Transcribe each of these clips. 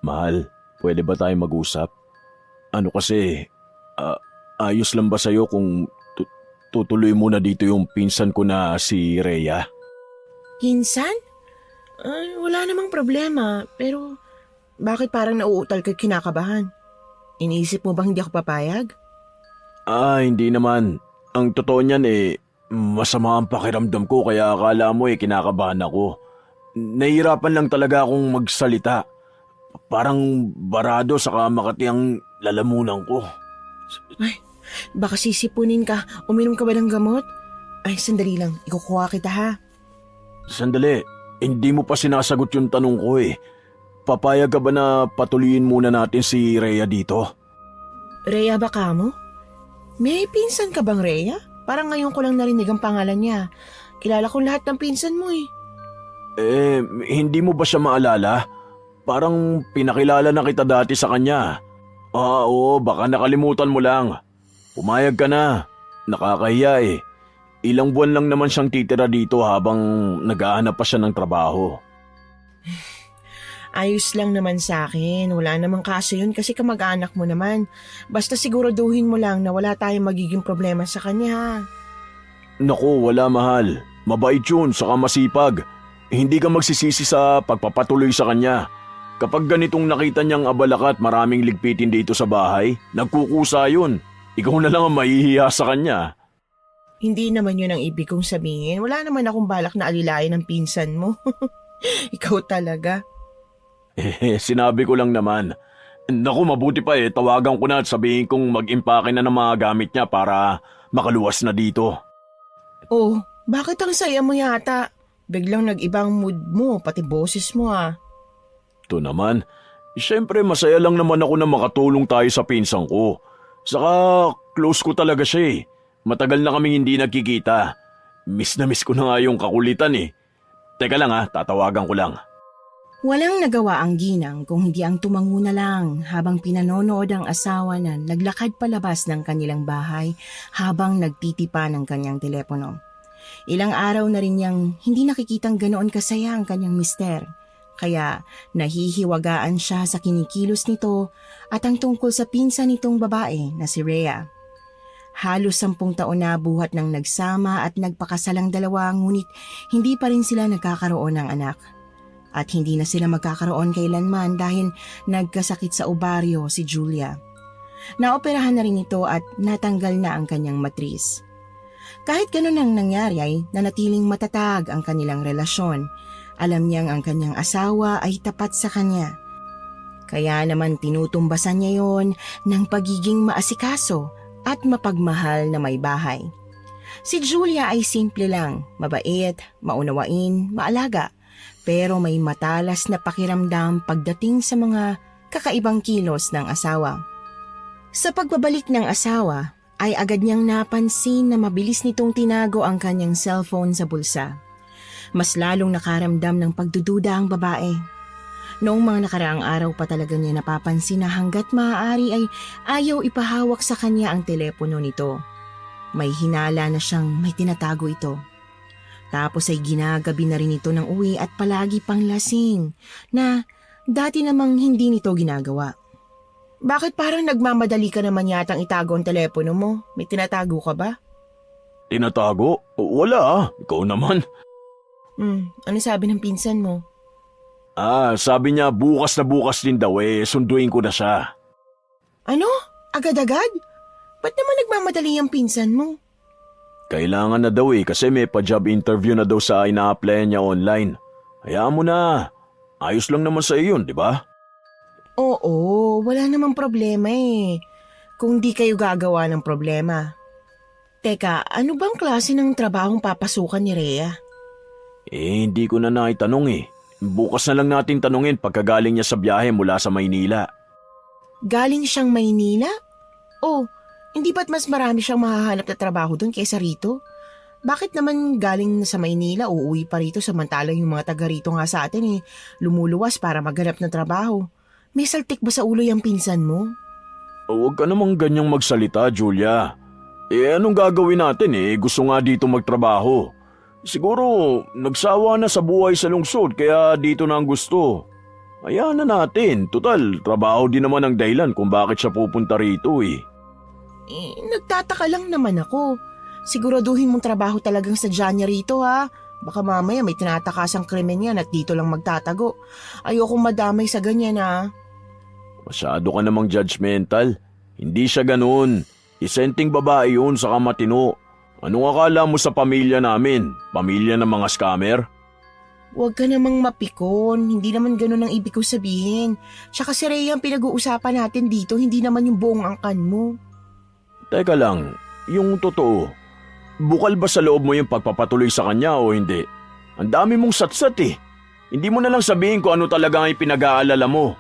Mahal, pwede ba tayong mag-usap? Ano kasi, ah, ayos lang ba sa'yo kung tutuloy muna dito yung pinsan ko na si Rhea? Pinsan? Ay, wala namang problema. Pero bakit parang nauutal ka kinakabahan? Iniisip mo bang hindi ako papayag? Hindi naman. Ang totoo niyan masama ang pakiramdam ko kaya akala mo kinakabahan ako. Nahihirapan lang talaga akong magsalita. Parang barado saka makati ang lalamunan ko. Ay, baka sisipunin ka. Uminom ka ba ng gamot? Ay, sandali lang. Ikukuha kita ha. Sandali, hindi mo pa sinasagot yung tanong ko eh. Papayag ka ba na patuloyin muna natin si Rhea dito? Rhea ba ka mo? May pinsan ka bang Rhea? Parang ngayon ko lang narinig ang pangalan niya. Kilala ko lahat ng pinsan mo eh. Hindi mo ba siya maalala? Parang pinakilala na kita dati sa kanya. Oo, baka nakalimutan mo lang. Pumayag ka na. Nakakahiya eh. Ilang buwan lang naman siyang titira dito habang nag-aanap pa siya ng trabaho. Ayos lang naman sa akin. Wala namang kaso yun kasi kamag-anak mo naman. Basta siguraduhin mo lang na wala tayong magiging problema sa kanya. Naku, wala mahal. Mabait yun, saka masipag. Hindi ka magsisisi sa pagpapatuloy sa kanya. Kapag ganitong nakita niyang abala ka at maraming ligpitin dito sa bahay, nagkukusa yun. Ikaw na lang ang mahihiya sa kanya. Hindi naman yun ang ibig kong sabihin. Wala naman akong balak na alilayan ng pinsan mo. Ikaw talaga. Sinabi ko lang naman. Naku, mabuti pa tawagan ko na at sabihin kong mag-impake na ng mga gamit niya para makaluwas na dito. Oh, bakit ang saya mo yata? Biglang nag-ibang mood mo, pati boses mo ah. Ito naman, siyempre masaya lang naman ako na makatulong tayo sa pinsang ko. Saka close ko talaga siya eh. Matagal na kaming hindi nagkikita. Miss na miss ko na nga yung kakulitan eh. Teka lang tatawagan ko lang. Walang nagawa ang ginang kung hindi ang tumango na lang habang pinanonood ang asawa na naglakad palabas ng kanilang bahay habang nagtitipa ng kanyang telepono. Ilang araw na rin niyang hindi nakikitang ganoon kasaya ang kanyang mister. Kaya nahihiwagaan siya sa kinikilos nito at ang tungkol sa pinsan nitong babae na si Rhea. Halos 10 taon na buhat nang nagsama at nagpakasalang dalawa ngunit hindi pa rin sila nagkakaroon ng anak. At hindi na sila magkakaroon kailanman dahil nagkasakit sa ovaryo si Julia. Naoperahan na rin ito at natanggal na ang kanyang matris. Kahit ganun ang nangyari ay nanatiling matatag ang kanilang relasyon. Alam niyang ang kanyang asawa ay tapat sa kanya. Kaya naman tinutumbasan niya yon ng pagiging maasikaso at mapagmahal na may bahay. Si Julia ay simple lang, mabait, maunawain, maalaga. Pero may matalas na pakiramdam pagdating sa mga kakaibang kilos ng asawa. Sa pagbabalik ng asawa, ay agad niyang napansin na mabilis nitong tinago ang kanyang cellphone sa bulsa. Mas lalong nakaramdam ng pagdududa ang babae. Noong mga nakaraang araw pa talaga niya napapansin na hanggat maaari ay ayaw ipahawak sa kanya ang telepono nito. May hinala na siyang may tinatago ito. Tapos ay ginagabi na rin ito ng uwi at palagi pang lasing na dati namang hindi nito ginagawa. Bakit parang nagmamadali ka naman yatang itago ang telepono mo? May tinatago ka ba? Tinatago? Wala ikaw naman. Ano sabi ng pinsan mo? Sabi niya bukas na bukas din daw sunduin ko na siya. Ano? Agad-agad? Ba't naman nagmamadali ang pinsan mo? Kailangan na daw kasi may pa-job interview na daw sa ina-applyan niya online. Hayaan mo na. Ayos lang naman sa iyo yun, di ba? Oo, wala namang problema eh. Kung di kayo gagawa ng problema. Teka, ano bang klase ng trabahong papasukan ni Rhea? Hindi ko na naitanong. Bukas na lang natin tanungin pagkagaling niya sa biyahe mula sa Maynila. Galing siyang Maynila? Oh, hindi ba't mas marami siyang mahahanap na trabaho doon kaysa rito? Bakit naman galing sa Maynila uuwi pa rito samantalang yung mga taga rito nga sa atin lumuluwas para maghanap ng trabaho? May saltik ba sa ulo yung pinsan mo? Huwag ka namang ganyang magsalita, Julia. Anong gagawin natin Gusto nga dito magtrabaho. Siguro nagsawa na sa buhay sa lungsod kaya dito na ang gusto. Hayaan na natin. Tutal, trabaho din naman ang dahilan kung bakit siya pupunta rito eh. Nagtataka lang naman ako. Siguraduhin mong trabaho talagang sadya niya rito ha. Baka mamaya may tinatakasang krimen yan at dito lang magtatago. Ayokong madamay sa ganyan ha. Masyado ka namang judgmental. Hindi siya ganun. Isenting babae yun saka matino. Anong akala mo sa pamilya namin? Pamilya ng mga scammer? Huwag ka namang mapikon. Hindi naman ganun ang ibig ko sabihin. Tsaka si Rhea ang pinag-uusapan natin dito, hindi naman yung buong angkan mo. Teka lang, yung totoo. Bukal ba sa loob mo yung pagpapatuloy sa kanya o hindi? Ang dami mong satsat eh. Hindi mo na lang sabihin kung ano talaga ang pinag-aalala mo.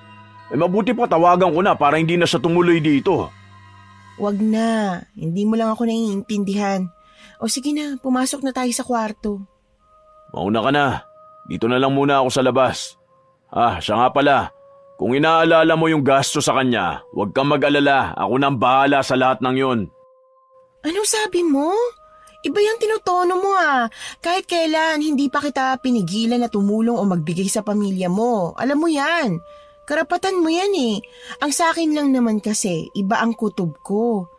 Mabuti pa tawagan ko na para hindi na siya tumuloy dito. Huwag na. Hindi mo lang ako naiintindihan. O sige na, pumasok na tayo sa kwarto. Mauna ka na. Dito na lang muna ako sa labas. Siya nga pala. Kung inaalala mo yung gasto sa kanya, huwag kang mag-alala. Ako nang bahala sa lahat ng yon. Anong sabi mo? Iba yung tinutono mo ah. Kahit kailan, hindi pa kita pinigilan na tumulong o magbigay sa pamilya mo. Alam mo yan. Karapatan mo yan eh. Ang sa akin lang naman kasi, iba ang kutob ko.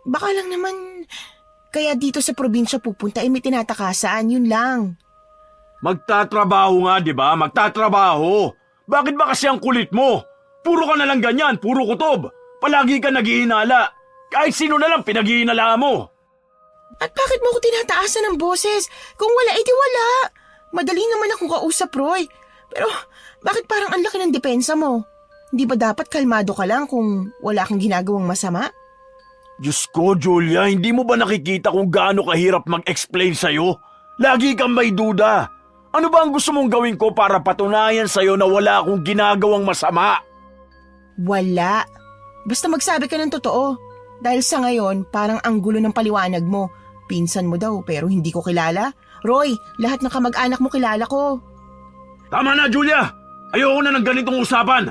Baka lang naman, kaya dito sa probinsya pupunta may tinatakasan, yun lang. Magtatrabaho nga, di ba? Magtatrabaho. Bakit ba kasi ang kulit mo? Puro ka na lang ganyan, puro kutob. Palagi ka naghihinala. Kahit sino na lang pinaghihinala mo. At bakit mo ko tinataasan ng boses? Kung wala, edi wala. Madali naman akong kausap, Roy. Pero bakit parang ang laki ng depensa mo? Hindi ba dapat kalmado ka lang kung wala kang ginagawang masama? Diyos ko, Julia, hindi mo ba nakikita kung gaano kahirap mag-explain sa'yo? Lagi kang may duda. Ano ba ang gusto mong gawin ko para patunayan sa'yo na wala akong ginagawang masama? Wala. Basta magsabi ka ng totoo. Dahil sa ngayon, parang ang gulo ng paliwanag mo. Pinsan mo daw pero hindi ko kilala. Roy, lahat ng kamag-anak mo kilala ko. Tama na, Julia! Ayoko na ng ganitong usapan.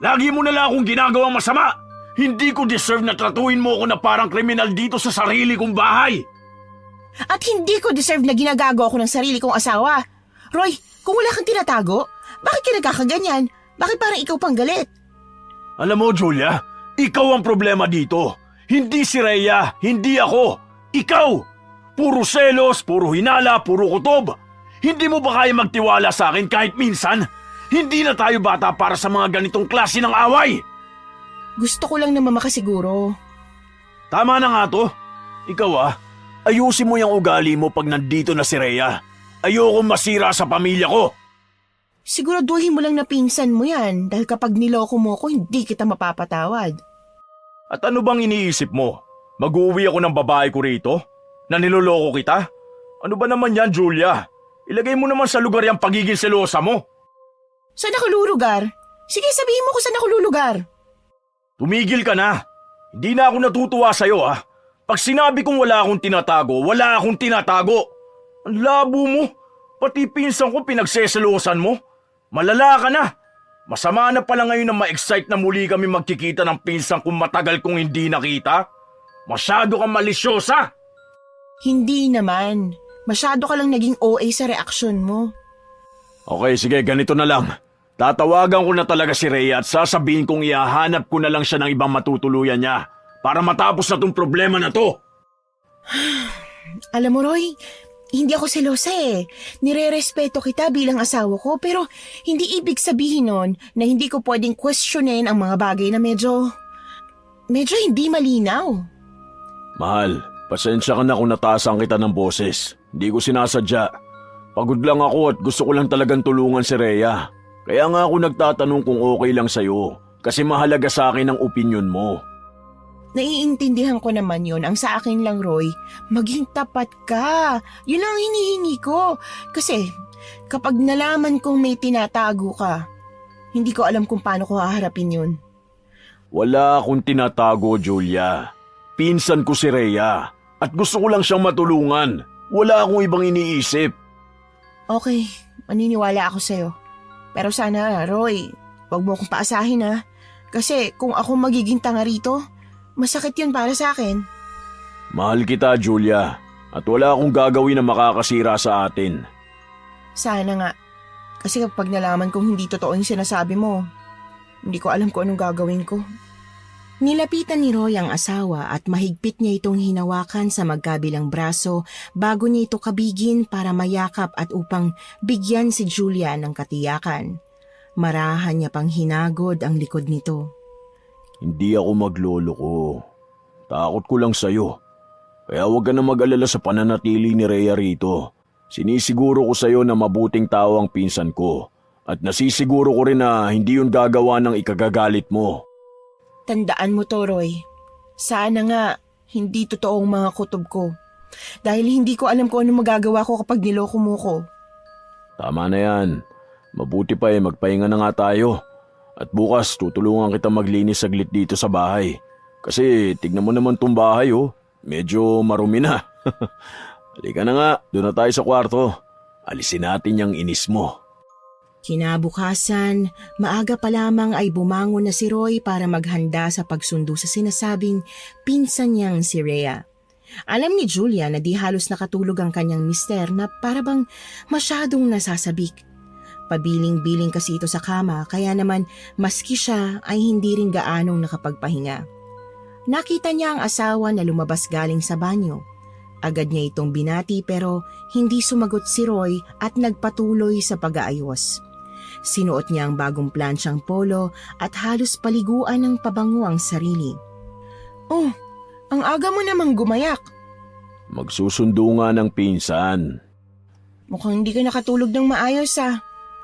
Lagi mo na lang akong ginagawang masama. Hindi ko deserve na tratuhin mo ako na parang kriminal dito sa sarili kong bahay. At hindi ko deserve na ginagago ako ng sarili kong asawa. Roy, kung wala kang tinatago, bakit ka nagkakaganyan? Bakit parang ikaw pang galit? Alam mo, Julia, ikaw ang problema dito. Hindi si Rhea, hindi ako. Ikaw! Puro selos, puro hinala, puro kutob. Hindi mo ba kaya magtiwala sa akin kahit minsan? Hindi na tayo bata para sa mga ganitong klase ng away. Gusto ko lang naman makasiguro. Tama na nga to. Ikaw ayusin mo yung ugali mo pag nandito na si Rhea. Ayokong masira sa pamilya ko. Siguraduhin mo lang na pinsan mo yan dahil kapag niloko mo ko, hindi kita mapapatawad. At ano bang iniisip mo? Mag-uwi ako ng babae ko rito? Na niloloko kita? Ano ba naman yan, Julia? Ilagay mo naman sa lugar yung pagiging selosa mo. Saan ako lulugar? Sige, sabihin mo kung saan ako lulugar. Tumigil ka na. Hindi na ako natutuwa sa'yo Pag sinabi kong wala akong tinatago, wala akong tinatago. Ang labo mo. Pati pinsan ko pinagseselosan mo. Malala ka na. Masama na pala ngayon na ma-excite na muli kami magkikita ng pinsan kung matagal kong hindi nakita. Masyado kang malisyosa. Hindi naman. Masyado ka lang naging OA sa reaksyon mo. Okay, sige, ganito na lang. Tatawagan ko na talaga si Rhea at sasabihin kong ihahanap ko na lang siya ng ibang matutuluyan niya para matapos na tong problema na to. Alam mo, Roy, hindi ako selosa Nire-respeto kita bilang asawa ko pero hindi ibig sabihin nun na hindi ko pwedeng questionin ang mga bagay na medyo hindi malinaw. Mahal, pasensya ka na kung nataasan kita ng boses. Hindi ko sinasadya. Pagod lang ako at gusto ko lang talagang tulungan si Rhea. Kaya nga ako nagtatanong kung okay lang sa'yo kasi mahalaga sa akin ang opinyon mo. Naiintindihan ko naman yon. Ang sa akin lang, Roy, maging tapat ka. Yun ang hinihingi ko. Kasi kapag nalaman kong may tinatago ka, hindi ko alam kung paano ko haharapin yun. Wala akong tinatago, Julia. Pinsan ko si Rhea at gusto ko lang siyang matulungan. Wala akong ibang iniisip. Okay, maniniwala ako sa'yo. Pero sana, Roy, wag mo akong paasahin Kasi kung ako magiging tanga rito, masakit yun para sa akin. Mahal kita, Julia. At wala akong gagawin na makakasira sa atin. Sana nga. Kasi kapag nalaman kong hindi totoo yung sinasabi mo, hindi ko alam kung anong gagawin ko. Nilapitan ni Roy ang asawa at mahigpit niya itong hinawakan sa magkabilang braso bago niya ito kabigin para mayakap at upang bigyan si Julia ng katiyakan. Marahan niya pang hinagod ang likod nito. Hindi ako magloloko. Takot ko lang sa'yo. Kaya huwag ka na mag-alala sa pananatili ni Rhea rito. Sinisiguro ko sa'yo na mabuting tao ang pinsan ko. At nasisiguro ko rin na hindi yun gagawa ng ikagagalit mo. Tandaan mo to, Roy. Sana nga hindi totoo ang mga kutob ko. Dahil hindi ko alam kung ano magagawa ko kapag niloko mo ko. Tama na yan. Mabuti pa magpahinga na nga tayo. At bukas tutulungan kita maglinis saglit dito sa bahay. Kasi tignan mo naman tong bahay Medyo marumi na. Halika na nga, doon na tayo sa kwarto. Alisin natin yung inis mo. Kinabukasan, maaga pa lamang ay bumangon na si Roy para maghanda sa pagsundo sa sinasabing pinsan niyang si Rhea. Alam ni Julia na di halos nakatulog ang kanyang mister na parabang masyadong nasasabik. Pabiling-biling kasi ito sa kama kaya naman maski siya ay hindi rin gaanong nakapagpahinga. Nakita niya ang asawa na lumabas galing sa banyo. Agad niya itong binati pero hindi sumagot si Roy at nagpatuloy sa pag-aayos. Sinuot niya ang bagong plansyang polo at halos paliguan ng pabango ang sarili. Oh, ang aga mo namang gumayak. Magsusundo nga ng pinsan. Mukhang hindi ka nakatulog ng maayos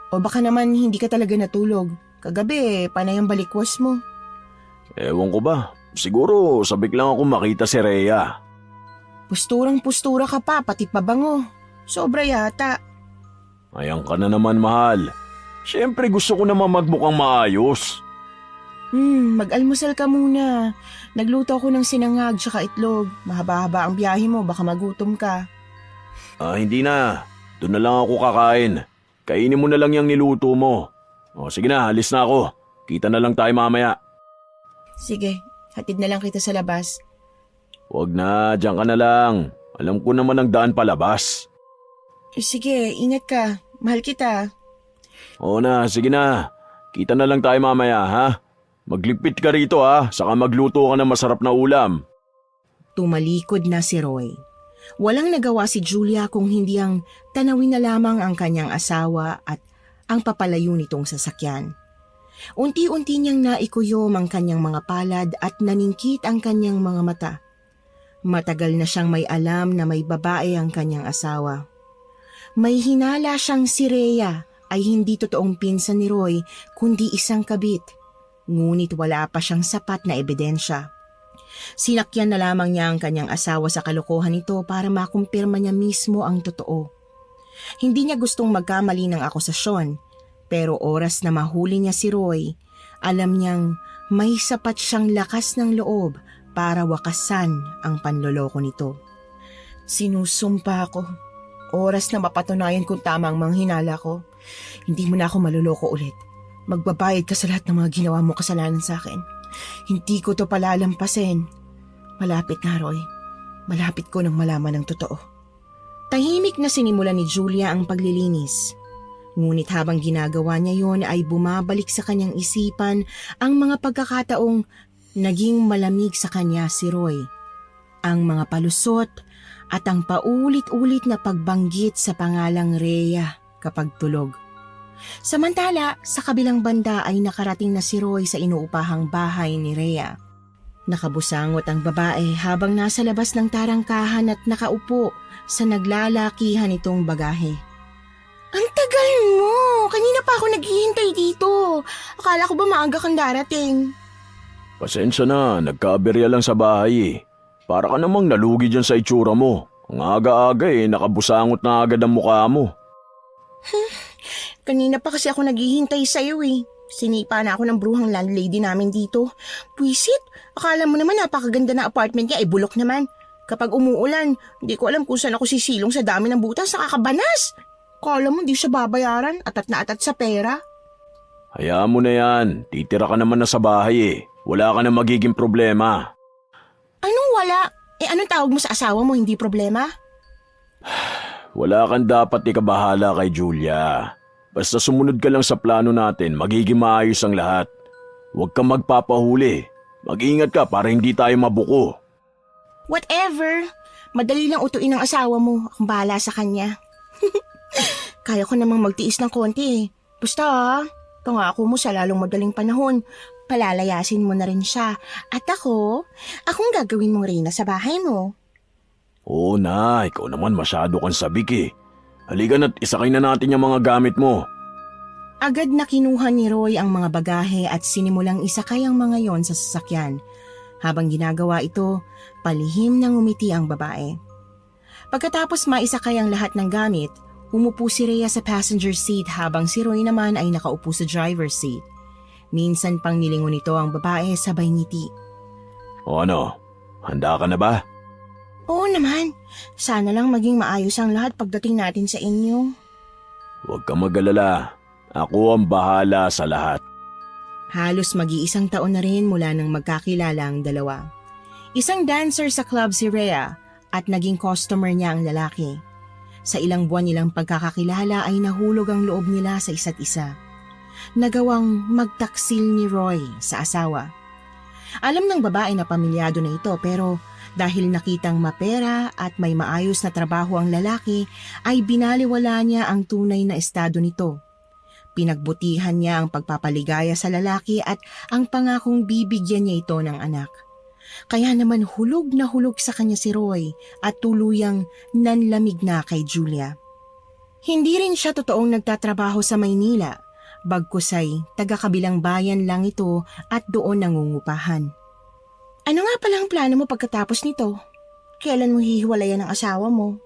O baka naman hindi ka talaga natulog. Kagabi, panay ang balikwas mo. Ewan ko ba, siguro sabik lang ako makita si Rhea. Pusturang-pustura ka pa, pati pabango. Sobra yata. Ayan ka na naman, mahal. Siyempre gusto ko naman magmukhang maayos. Mag-almusal ka muna. Nagluto ako ng sinangag tsaka itlog. Mahaba-haba ang biyahe mo, baka magutom ka. Hindi na. Doon na lang ako kakain. Kainin mo na lang yung niluto mo. Sige na, alis na ako. Kita na lang tayo mamaya. Sige, hatid na lang kita sa labas. Huwag na, diyan ka na lang. Alam ko naman ang daan palabas. Sige, ingat ka. Mahal kita. Oo na, sige na. Kita na lang tayo mamaya, ha? Magligpit ka rito, ha? Saka magluto ka ng masarap na ulam. Tumalikod na si Roy. Walang nagawa si Julia kung hindi ang tanawin na lamang ang kanyang asawa at ang papalayo nitong sasakyan. Unti-unti niyang naikuyom ang kanyang mga palad at naningkit ang kanyang mga mata. Matagal na siyang may alam na may babae ang kanyang asawa. May hinala siyang si Rhea ay hindi totoong pinsan ni Roy kundi isang kabit. Ngunit wala pa siyang sapat na ebidensya. Sinakyan na lamang niya ang kanyang asawa sa kalokohan nito para makumpirma niya mismo ang totoo. Hindi niya gustong magkamali ng akusasyon, pero oras na mahuli niya si Roy, alam niyang may sapat siyang lakas ng loob para wakasan ang panloloko nito. Sinusumpa ako. Oras na mapatunayan kung tama ang mga hinala ko. Hindi mo na ako maluloko ulit. Magbabayad ka sa lahat ng mga ginawa mo kasalanan sa akin. Hindi ko to palalampasin. Malapit na, Roy. Malapit ko nang malaman ang totoo. Tahimik na sinimulan ni Julia ang paglilinis. Ngunit habang ginagawa niya yon ay bumabalik sa kanyang isipan ang mga pagkakataong naging malamig sa kanya si Roy. Ang mga palusot at ang paulit-ulit na pagbanggit sa pangalang Rhea kapag tulog. Samantala, sa kabilang banda ay nakarating na si Roy sa inuupahang bahay ni Rhea. Nakabusangot ang babae habang nasa labas ng tarangkahan at nakaupo sa naglalakihan itong bagahe. Ang tagal mo! Kanina pa ako naghihintay dito. Akala ko ba maaga kang darating? Pasensya na, nagkaaberya lang sa bahay. Para ka namang nalugi dyan sa itsura mo. Ang aga-aga nakabusangot na agad ang mukha mo. Kanina pa kasi ako naghihintay sa'yo Sinipa na ako ng bruhang landlady namin dito. Puwisit, akala mo naman napakaganda na apartment niya, bulok naman. Kapag umuulan, hindi ko alam kung saan ako sisilong sa dami ng butas sa kakabanas. Akala mo hindi siya babayaran, atat na atat sa pera. Hayaan mo na yan, titira ka naman na sa bahay Wala ka na magiging problema. Anong wala? Anong tawag mo sa asawa mo, hindi problema? Wala kang dapat ikabahala kay Julia. Basta sumunod ka lang sa plano natin, magiging maayos ang lahat. Huwag kang magpapahuli. Mag-ingat ka para hindi tayo mabuko. Whatever. Madali lang utuin ng asawa mo. Akong bahala sa kanya. Kaya ko namang magtiis ng konti eh. Basta pangako mo sa lalong madaling panahon, palalayasin mo na rin siya. At akong gagawin mong reyna sa bahay mo. Oo na, ikaw naman masyado kang sabik eh. Halika na't isakay na natin yung mga gamit mo. Agad na kinuha ni Roy ang mga bagahe at sinimulang isakay ang mga yon sa sasakyan. Habang ginagawa ito, palihim nang umiti ang babae. Pagkatapos maisakay ang lahat ng gamit, umupo si Rhea sa passenger seat habang si Roy naman ay nakaupo sa driver's seat. Minsan pang nilingon nito ang babae sabay ngiti. O ano, handa ka na ba? Oo naman, sana lang maging maayos ang lahat pagdating natin sa inyo. Huwag kang mag-alala. Ako ang bahala sa lahat. Halos mag-iisang taon na rin mula nang magkakilala ang dalawa. Isang dancer sa club si Rhea at naging customer niya ang lalaki. Sa ilang buwan nilang pagkakakilala ay nahulog ang loob nila sa isa't isa. Nagawang magtaksil ni Roy sa asawa. Alam ng babae na pamilyado na ito pero dahil nakitang mapera at may maayos na trabaho ang lalaki ay binaliwala niya ang tunay na estado nito. Pinagbutihan niya ang pagpapaligaya sa lalaki at ang pangakong bibigyan niya ito ng anak. Kaya naman hulog na hulog sa kanya si Roy at tuluyang nanlamig na kay Julia. Hindi rin siya totoong nagtatrabaho sa Maynila, bagkus ay taga-kabilang bayan lang ito at doon nangungupahan. Ano nga palang plano mo pagkatapos nito? Kailan mo hihiwalayan ang asawa mo?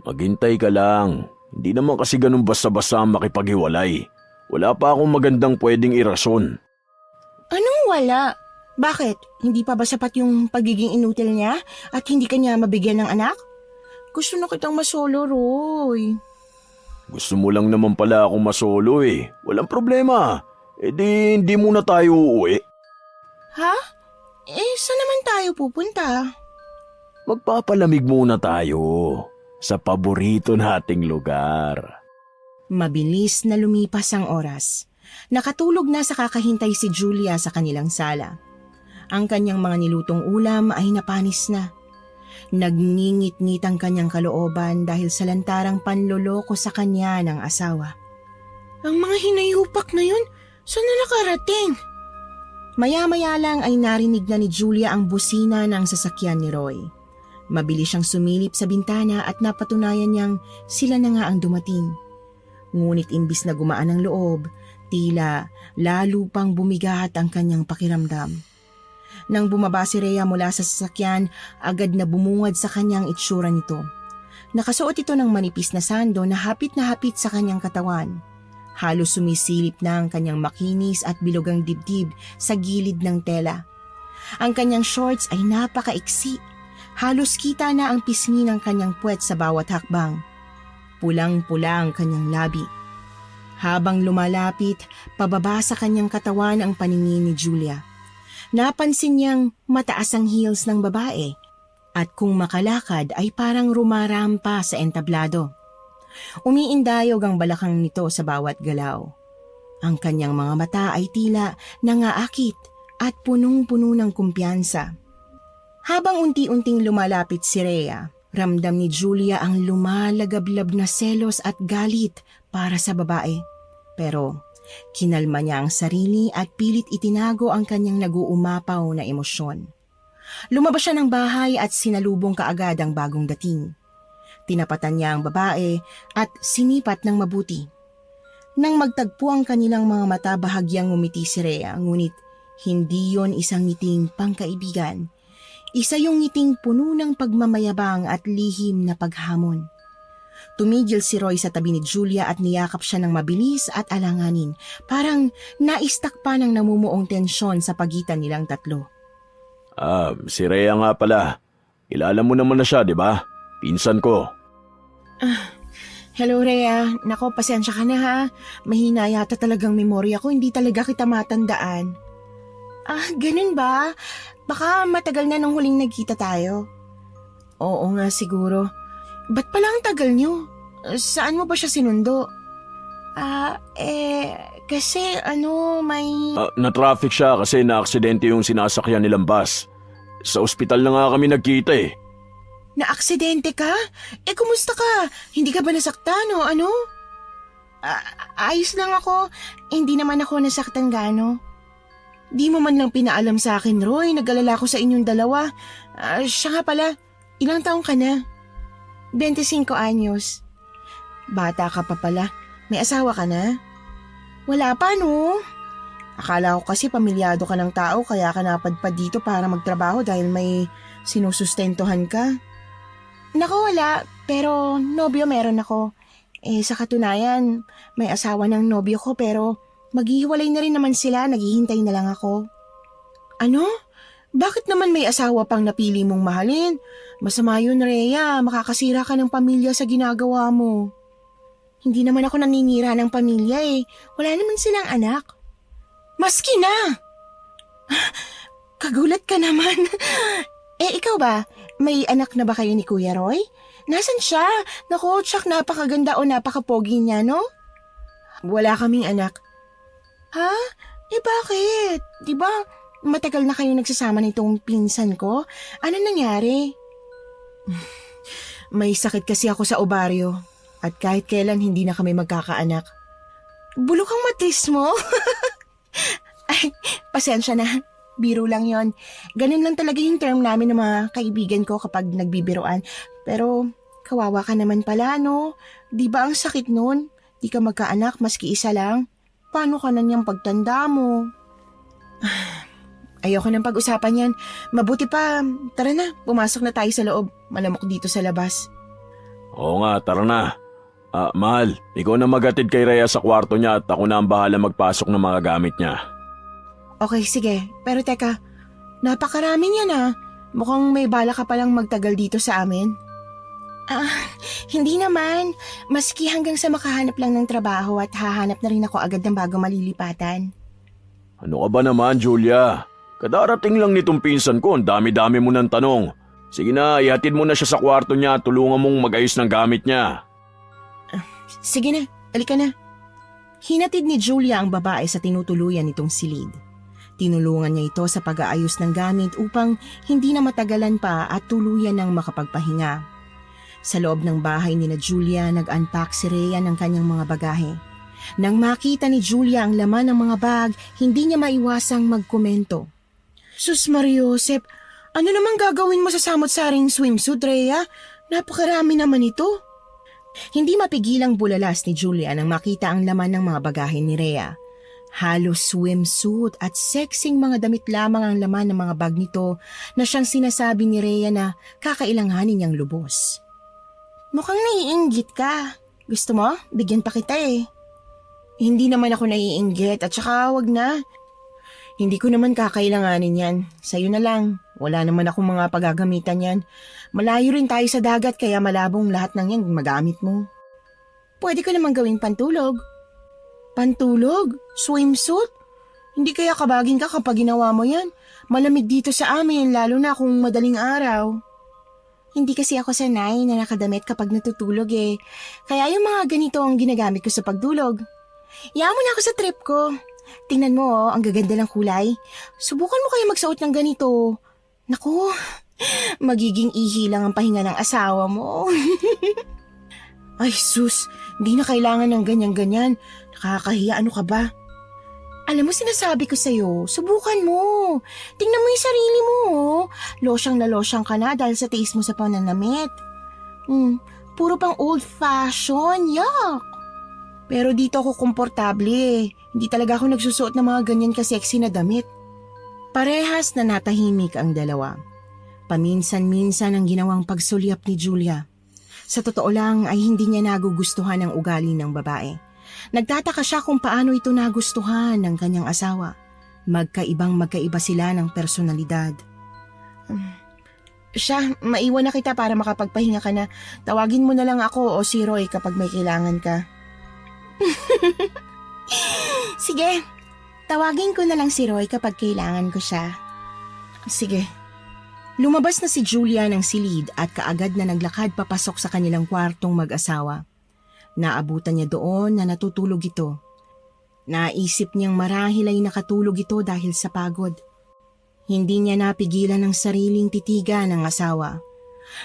Maghintay ka lang. Hindi naman kasi ganun basta-basta makipaghiwalay. Wala pa akong magandang pwedeng irason. Anong wala? Bakit? Hindi pa ba sapat yung pagiging inutil niya at hindi kanya mabigyan ng anak? Gusto na kitang masolo, Roy. Gusto mo lang naman pala akong masolo eh. Walang problema. E di hindi muna tayo uuwi. Ha? Saan naman tayo pupunta? Magpapalamig muna tayo sa paborito nating lugar. Mabilis na lumipas ang oras. Nakatulog na sa kakahintay si Julia sa kanilang sala. Ang kanyang mga nilutong ulam ay napanis na. Nagngingit-ngit ang kanyang kalooban dahil sa lantarang panloloko sa kanya ng asawa. Ang mga hinayupak na yun, saan na nakarating? Maya-maya lang ay narinig na ni Julia ang busina ng sasakyan ni Roy. Mabilis siyang sumilip sa bintana at napatunayan niyang sila na nga ang dumating. Ngunit imbis na gumaan ang loob, tila lalo pang bumigat ang kanyang pakiramdam. Nang bumaba si Rhea mula sa sasakyan, agad na bumungad sa kanyang itsura nito. Nakasuot ito ng manipis na sando na hapit sa kanyang katawan. Halos sumisilip na ang kanyang makinis at bilugang dibdib sa gilid ng tela. Ang kanyang shorts ay napakaiksi. Halos kita na ang pisngi ng kanyang puwet sa bawat hakbang. Pulang-pula ang kanyang labi. Habang lumalapit, pababa sa kanyang katawan ang paningin ni Julia. Napansin niyang mataas ang heels ng babae at kung makalakad ay parang rumarampa sa entablado. Umiindayog ang balakang nito sa bawat galaw. Ang kanyang mga mata ay tila nangaakit at punong-puno ng kumpiyansa. Habang unti-unting lumalapit si Rhea, ramdam ni Julia ang lumalagablab na selos at galit para sa babae. Pero kinalma niya ang sarili at pilit itinago ang kanyang naguumapaw na emosyon. Lumabas siya ng bahay at sinalubong kaagad ang bagong dating. Tinapatan niya ang babae at sinipat ng mabuti. Nang magtagpo ang kanilang mga mata, bahagyang ngumiti si Rhea, ngunit hindi yon isang ngiting pangkaibigan. Isa yung ngiting puno ng pagmamayabang at lihim na paghamon. Tumigil si Roy sa tabi ni Julia at niyakap siya ng mabilis at alanganin. Parang naistak pa ng namumuong tensyon sa pagitan nilang tatlo. Si Rhea nga pala. Kilala mo naman na siya, di ba? Pinsan ko. Hello Rhea, nako pasensya ka na ha. Mahina yata talagang memorya ko, hindi talaga kita matandaan. Ganun ba? Baka matagal na nung huling nagkita tayo. Oo nga siguro. Ba't pala ang tagal niyo? Saan mo ba siya sinundo? Kasi may... Na-traffic siya kasi na-aksidente yung sinasakyan nilang bus. Sa ospital na nga kami nagkita eh. Naaksidente ka? Kumusta ka? Hindi ka ba nasaktan o ano? Ayos lang ako. Hindi naman ako nasaktan gaano. Di mo man lang pinaalam sa akin, Roy. Nag-alala ko sa inyong dalawa. Siya nga pala, ilang taong ka na? 25 anyos. Bata ka pa pala. May asawa ka na? Wala pa, no? Akala ko kasi pamilyado ka ng tao kaya ka napadpad dito para magtrabaho dahil may sinusustentuhan ka. Naku, wala. Pero nobyo meron ako. Sa katunayan, may asawa ng nobyo ko pero maghihiwalay na rin naman sila, naghihintay na lang ako. Ano? Bakit naman may asawa pang napili mong mahalin? Masama yun, Rhea. Makakasira ka ng pamilya sa ginagawa mo. Hindi naman ako naninira ng pamilya eh. Wala naman silang anak. Maski na! Kagulat ka naman. Ikaw ba? May anak na ba kayo ni Kuya Roy? Nasaan siya? Naku, tsak, napakaganda o napakapogi niya, no? Wala kaming anak. Ha? Bakit? Diba matagal na kayo nagsasama nitong pinsan ko? Ano nangyari? May sakit kasi ako sa ovaryo at kahit kailan hindi na kami magkakaanak. Bulok ang matis mo? Ay, pasensya na. Biro lang yon. Ganun lang talaga yung term namin ng mga kaibigan ko kapag nagbibiroan. Pero kawawa ka naman pala, no? Di ba ang sakit nun? Di ka magkaanak maski isa lang. Paano ka na niyang pagtanda mo? Ayoko nang pag-usapan yan. Mabuti pa, tara na, pumasok na tayo sa loob. Malamok dito sa labas. Oo nga, tara na. Mahal, ikaw na magatid kay Rhea sa kwarto niya at ako na ang bahala magpasok ng mga gamit niya. Okay, sige. Pero teka, napakarami niya na. Mukhang may bala ka palang magtagal dito sa amin. Hindi naman. Maski hanggang sa makahanap lang ng trabaho at hahanap na rin ako agad ng bago malilipatan. Ano ka ba naman, Julia? Kadarating lang nitong pinsan ko, ang dami-dami mo ng tanong. Sige na, ihatid mo na siya sa kwarto niya at tulungan mong mag-ayos ng gamit niya. Sige na, alika na. Hinatid ni Julia ang babae sa tinutuluyan nitong silid. Tinulungan niya ito sa pag-aayos ng gamit upang hindi na matagalan pa at tuluyan ng makapagpahinga. Sa loob ng bahay ni na Julia, nag-unpack si Rhea ng kanyang mga bagahe. Nang makita ni Julia ang laman ng mga bag, hindi niya maiwasang magkomento. Sus Mariosep, ano namang gagawin mo sa samot-saring swimsuit, Rhea? Napakarami naman ito. Hindi mapigilang bulalas ni Julia nang makita ang laman ng mga bagahe ni Rhea. Halos swimsuit at sexing mga damit lamang ang laman ng mga bag nito na siyang sinasabi ni Rhea na kakailanganin niyang lubos. Mukhang naiinggit ka. Gusto mo? Bigyan pa kita eh. Hindi naman ako naiinggit at saka wag na. Hindi ko naman kakailanganin yan. Sa'yo na lang. Wala naman akong mga pagagamitan yan. Malayo rin tayo sa dagat kaya malabong lahat ng yan magamit mo. Pwede ko naman gawing pantulog. Pantulog? Swimsuit? Hindi kaya kabagin ka kapag ginawa mo yan? Malamig dito sa amin lalo na kung madaling araw. Hindi kasi ako sanay na nakadamit kapag natutulog eh. Kaya yung mga ganito ang ginagamit ko sa pagdulog. Iyaman mo na ako sa trip ko. Tingnan mo ang gaganda ng kulay. Subukan mo kaya magsuot ng ganito. Naku, magiging ihi lang ang pahinga ng asawa mo. Ay sus, hindi na kailangan ng ganyan-ganyan. Nakakahiya, ano ka ba? Alam mo, sinasabi ko sa'yo, subukan mo. Tingnan mo yung sarili mo. Losyang na losyang ka na dahil sa tiis mo sa pananamit. Puro pang old fashion, yuck. Pero dito ako komportable. Hindi talaga ako nagsusuot ng mga ganyan ka-sexy na damit. Parehas na natahimik ang dalawa. Paminsan-minsan ang ginawang pagsulyap ni Julia. Sa totoo lang ay hindi niya nagugustuhan ang ugali ng babae. Nagtataka siya kung paano ito nagustuhan ng kanyang asawa. Magkaiba sila ng personalidad. Siya, maiwan na kita para makapagpahinga ka na. Tawagin mo na lang ako o si Roy kapag may kailangan ka. Sige, tawagin ko na lang si Roy kapag kailangan ko siya. Sige. Lumabas na si Julia ng silid at kaagad na naglakad papasok sa kanilang kwartong mag-asawa. Naabutan niya doon na natutulog ito. Naisip niyang marahil ay nakatulog ito dahil sa pagod. Hindi niya napigilan ang sariling titigan ng asawa.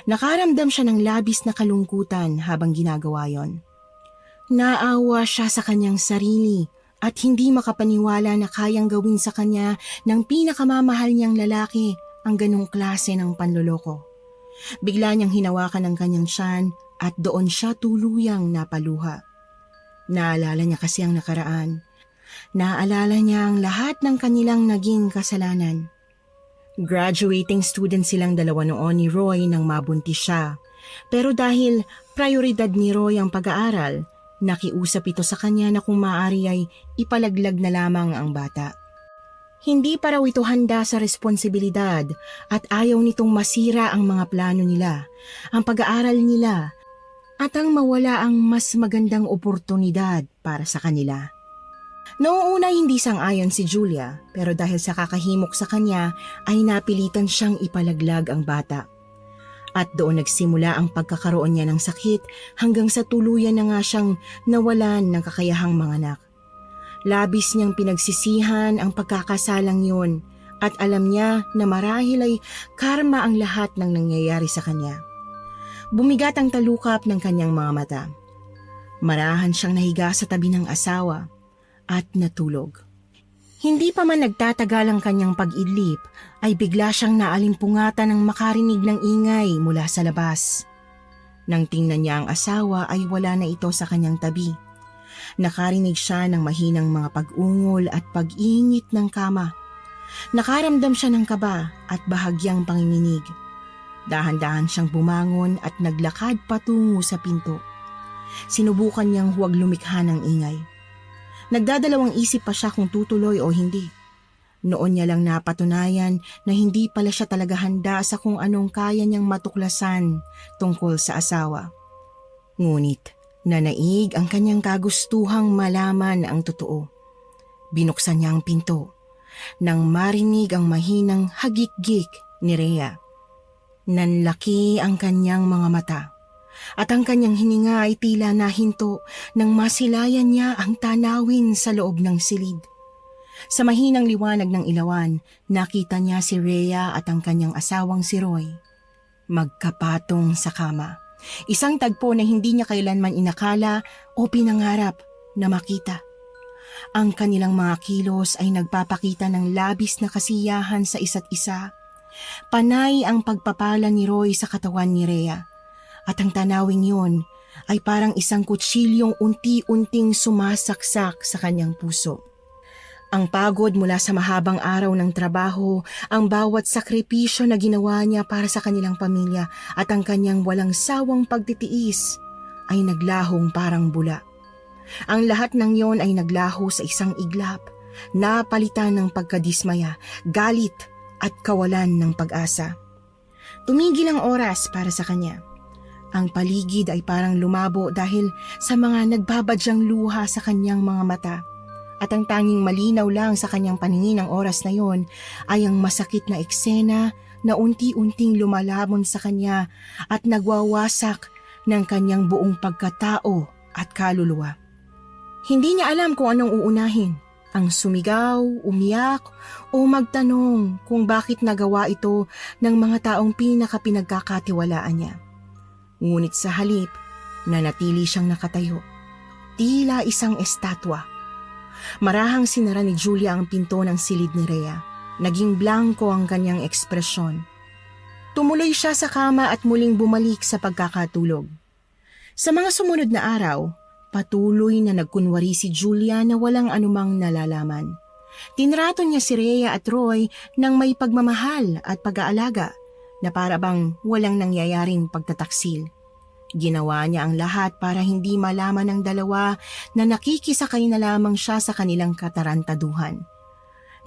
Nakaramdam siya ng labis na kalungkutan habang ginagawa yon. Naawa siya sa kanyang sarili at hindi makapaniwala na kayang gawin sa kanya ng pinakamamahal niyang lalaki ang ganong klase ng panloloko. Bigla niyang hinawakan ang kanyang tiyan at doon siya tuluyang napaluha. Naalala niya kasi ang nakaraan. Naalala niya ang lahat ng kanilang naging kasalanan. Graduating student silang dalawa noon ni Roy nang mabuntis siya. Pero dahil prioridad ni Roy ang pag-aaral, nakiusap ito sa kanya na kung maaari ay ipalaglag na lamang ang bata. Hindi pa raw ito handa sa responsibilidad at ayaw nitong masira ang mga plano nila, ang pag-aaral nila, at ang mawala ang mas magandang oportunidad para sa kanila. Noong una hindi sang-ayon si Julia, pero dahil sa kakahimok sa kanya ay napilitan siyang ipalaglag ang bata. At doon nagsimula ang pagkakaroon niya ng sakit hanggang sa tuluyan na nga siyang nawalan ng kakayahang manganak. Labis niyang pinagsisihan ang pagkakasalang yun at alam niya na marahil ay karma ang lahat ng nangyayari sa kanya. Bumigat ang talukap ng kanyang mga mata. Marahan siyang nahiga sa tabi ng asawa at natulog. Hindi pa man nagtatagal ang kanyang pag-idlip ay bigla siyang naalimpungatan ng makarinig ng ingay mula sa labas. Nang tingnan niya ang asawa ay wala na ito sa kanyang tabi. Nakarinig siya ng mahinang mga pag-ungol at pag-ingit ng kama. Nakaramdam siya ng kaba at bahagyang panginginig. Dahan-dahan siyang bumangon at naglakad patungo sa pinto. Sinubukan niyang huwag lumikha ng ingay. Nagdadalawang isip pa siya kung tutuloy o hindi. Noon niya lang napatunayan na hindi pala siya talaga handa sa kung anong kaya niyang matuklasan tungkol sa asawa. Ngunit nanaig ang kanyang kagustuhang malaman ang totoo. Binuksan niya ang pinto nang marinig ang mahinang hagik-gik ni Rhea. Nanlaki ang kanyang mga mata at ang kanyang hininga ay tila nahinto nang masilayan niya ang tanawin sa loob ng silid. Sa mahinang liwanag ng ilawan, nakita niya si Rhea at ang kanyang asawang si Roy. Magkapatong sa kama. Isang tagpo na hindi niya kailanman inakala o pinangarap na makita. Ang kanilang mga kilos ay nagpapakita ng labis na kasiyahan sa isa't isa. Panay ang pagpapala ni Roy sa katawan ni Rhea. At ang tanawing yun ay parang isang kutsilyong unti-unting sumasaksak sa kanyang puso. Ang pagod mula sa mahabang araw ng trabaho, ang bawat sakripisyo na ginawa niya para sa kanilang pamilya at ang kanyang walang sawang pagtitiis ay naglahong parang bula. Ang lahat ng yon ay naglaho sa isang iglap, napalitan ng pagkadismaya, galit at kawalan ng pag-asa. Tumigil ang oras para sa kanya. Ang paligid ay parang lumabo dahil sa mga nagbabadyang luha sa kanyang mga mata. At ang tanging malinaw lang sa kanyang paningin ng oras na yon ay ang masakit na eksena na unti-unting lumalamon sa kanya at nagwawasak ng kanyang buong pagkatao at kaluluwa. Hindi niya alam kung anong uunahin, ang sumigaw, umiyak o magtanong kung bakit nagawa ito ng mga taong pinakapinagkakatiwalaan niya. Ngunit sa halip, nanatili siyang nakatayo, tila isang estatwa. Marahang sinara ni Julia ang pinto ng silid ni Rhea. Naging blanko ang kanyang ekspresyon. Tumuloy siya sa kama at muling bumalik sa pagkakatulog. Sa mga sumunod na araw, patuloy na nagkunwari si Julia na walang anumang nalalaman. Tinrato niya si Rhea at Roy ng may pagmamahal at pag-aalaga na para bang walang nangyayaring pagtataksil. Ginawa niya ang lahat para hindi malaman ng dalawa na nakikisakay na lamang siya sa kanilang katarantaduhan.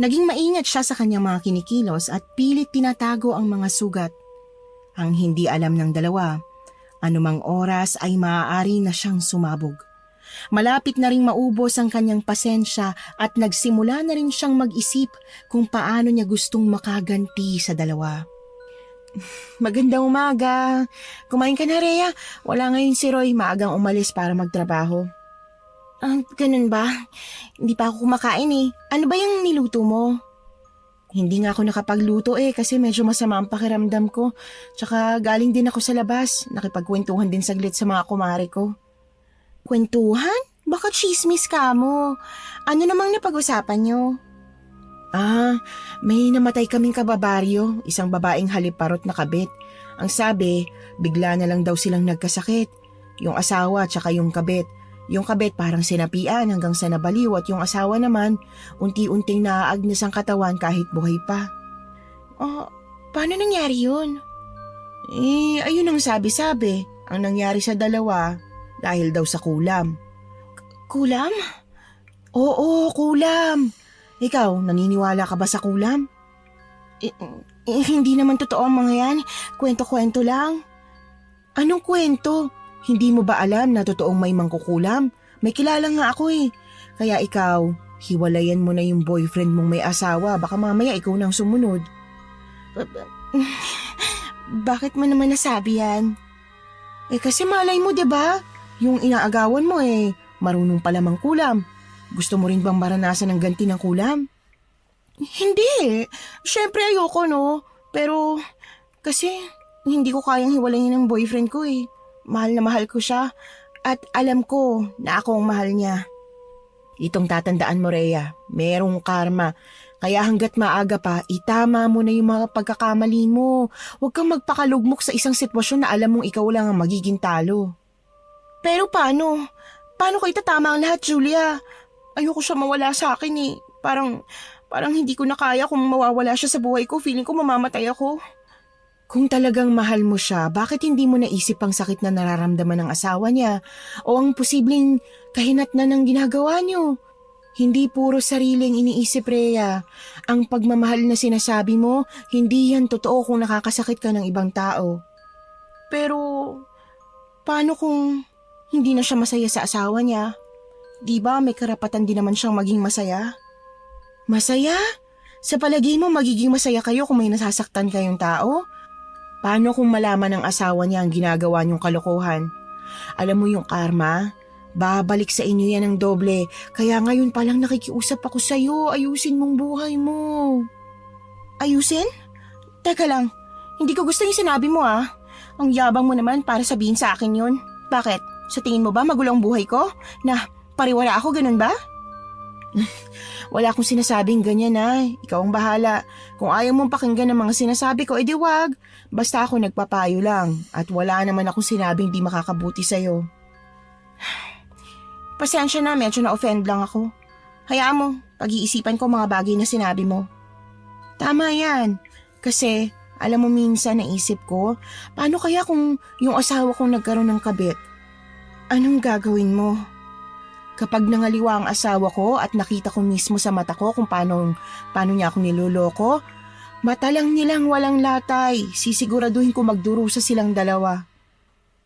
Naging maingat siya sa kanyang mga kinikilos at pilit tinatago ang mga sugat. Ang hindi alam ng dalawa, anumang oras ay maaari na siyang sumabog. Malapit na ring maubos ang kanyang pasensya at nagsimula na rin siyang mag-isip kung paano niya gustong makaganti sa dalawa. Magandang umaga. Kumain ka na, Rhea. Wala ngayon si Roy. Maagang umalis para magtrabaho. Ganun ba? Hindi pa ako kumakain eh. Ano ba yung niluto mo? Hindi nga ako nakapagluto kasi medyo masama ang pakiramdam ko. Tsaka galing din ako sa labas. Nakipagkwentuhan din saglit sa mga kumare ko. Kwentuhan? Baka chismis ka mo. Ano namang napag-usapan nyo? May namatay kaming kababaryo, isang babaeng haliparot na kabit. Ang sabi, bigla na lang daw silang nagkasakit. Yung asawa tsaka yung kabit. Yung kabit parang sinapian hanggang sa nabaliw at yung asawa naman, unti-unting naaagnas ang katawan kahit buhay pa. Paano nangyari yun? Ayun ang sabi-sabi. Ang nangyari sa dalawa, dahil daw sa kulam. Kulam? Oo, kulam. Ikaw, naniniwala ka ba sa kulam? Hindi naman totoo ang mga yan. Kwento-kwento lang. Anong kwento? Hindi mo ba alam na totoong may mangkukulam? May kilala nga ako Kaya ikaw, hiwalayan mo na yung boyfriend mong may asawa. Baka mamaya ikaw nang sumunod. Bakit mo naman nasabi yan? Kasi malay mo, 'di ba? Yung inaagawan mo marunong pala mangkulam. Gusto mo rin bang maranasan ng ganti ng kulam? Hindi. Siyempre ayoko, no? Pero, kasi, hindi ko kayang hiwalayin ng boyfriend ko Mahal na mahal ko siya. At alam ko na ako ang mahal niya. Itong tatandaan mo, Rhea. Merong karma. Kaya hanggat maaga pa, itama mo na yung mga pagkakamali mo. Huwag kang magpakalugmok sa isang sitwasyon na alam mong ikaw lang ang magiging talo. Pero paano? Paano ko itatama ang lahat, Julia? Ayoko siya mawala sa akin Parang hindi ko na kaya kung mawawala siya sa buhay ko. Feeling ko mamamatay ako. Kung talagang mahal mo siya, bakit hindi mo naisip ang sakit na nararamdaman ng asawa niya o ang posibleng kahinatnan ng ginagawa niyo? Hindi puro sariling iniisip, Rhea. Ang pagmamahal na sinasabi mo, hindi yan totoo kung nakakasakit ka ng ibang tao. Pero, paano kung hindi na siya masaya sa asawa niya? Di ba may karapatan din naman siyang maging masaya? Masaya? Sa palagay mo magiging masaya kayo kung may nasasaktan kayong tao? Paano kung malaman ng asawa niya ang ginagawa niyong kalokohan? Alam mo yung karma? Babalik sa inyo yan ng doble. Kaya ngayon palang nakikiusap ako sa'yo. Ayusin mong buhay mo. Ayusin? Teka lang. Hindi ko gusto yung sinabi mo Ang yabang mo naman para sabihin sa akin yun. Bakit? Sa tingin mo ba magulong buhay ko? Na pariwara ako, ganun ba? Wala akong sinasabing ganyan Ikaw ang bahala. Kung ayaw mong pakinggan ng mga sinasabi ko, edi wag. Basta ako nagpapayo lang. At wala naman akong sinabing di makakabuti sa'yo. Pasensya na, medyo na-offend lang ako. Hayaan mo, pag-iisipan ko mga bagay na sinabi mo. Tama yan. Kasi, alam mo minsan naisip ko, paano kaya kung yung asawa kong nagkaroon ng kabit? Anong gagawin mo? Kapag nangaliwa ang asawa ko at nakita ko mismo sa mata ko kung paano niya ako niloloko, mata lang nilang walang latay, sisiguraduhin ko magdurusa silang dalawa.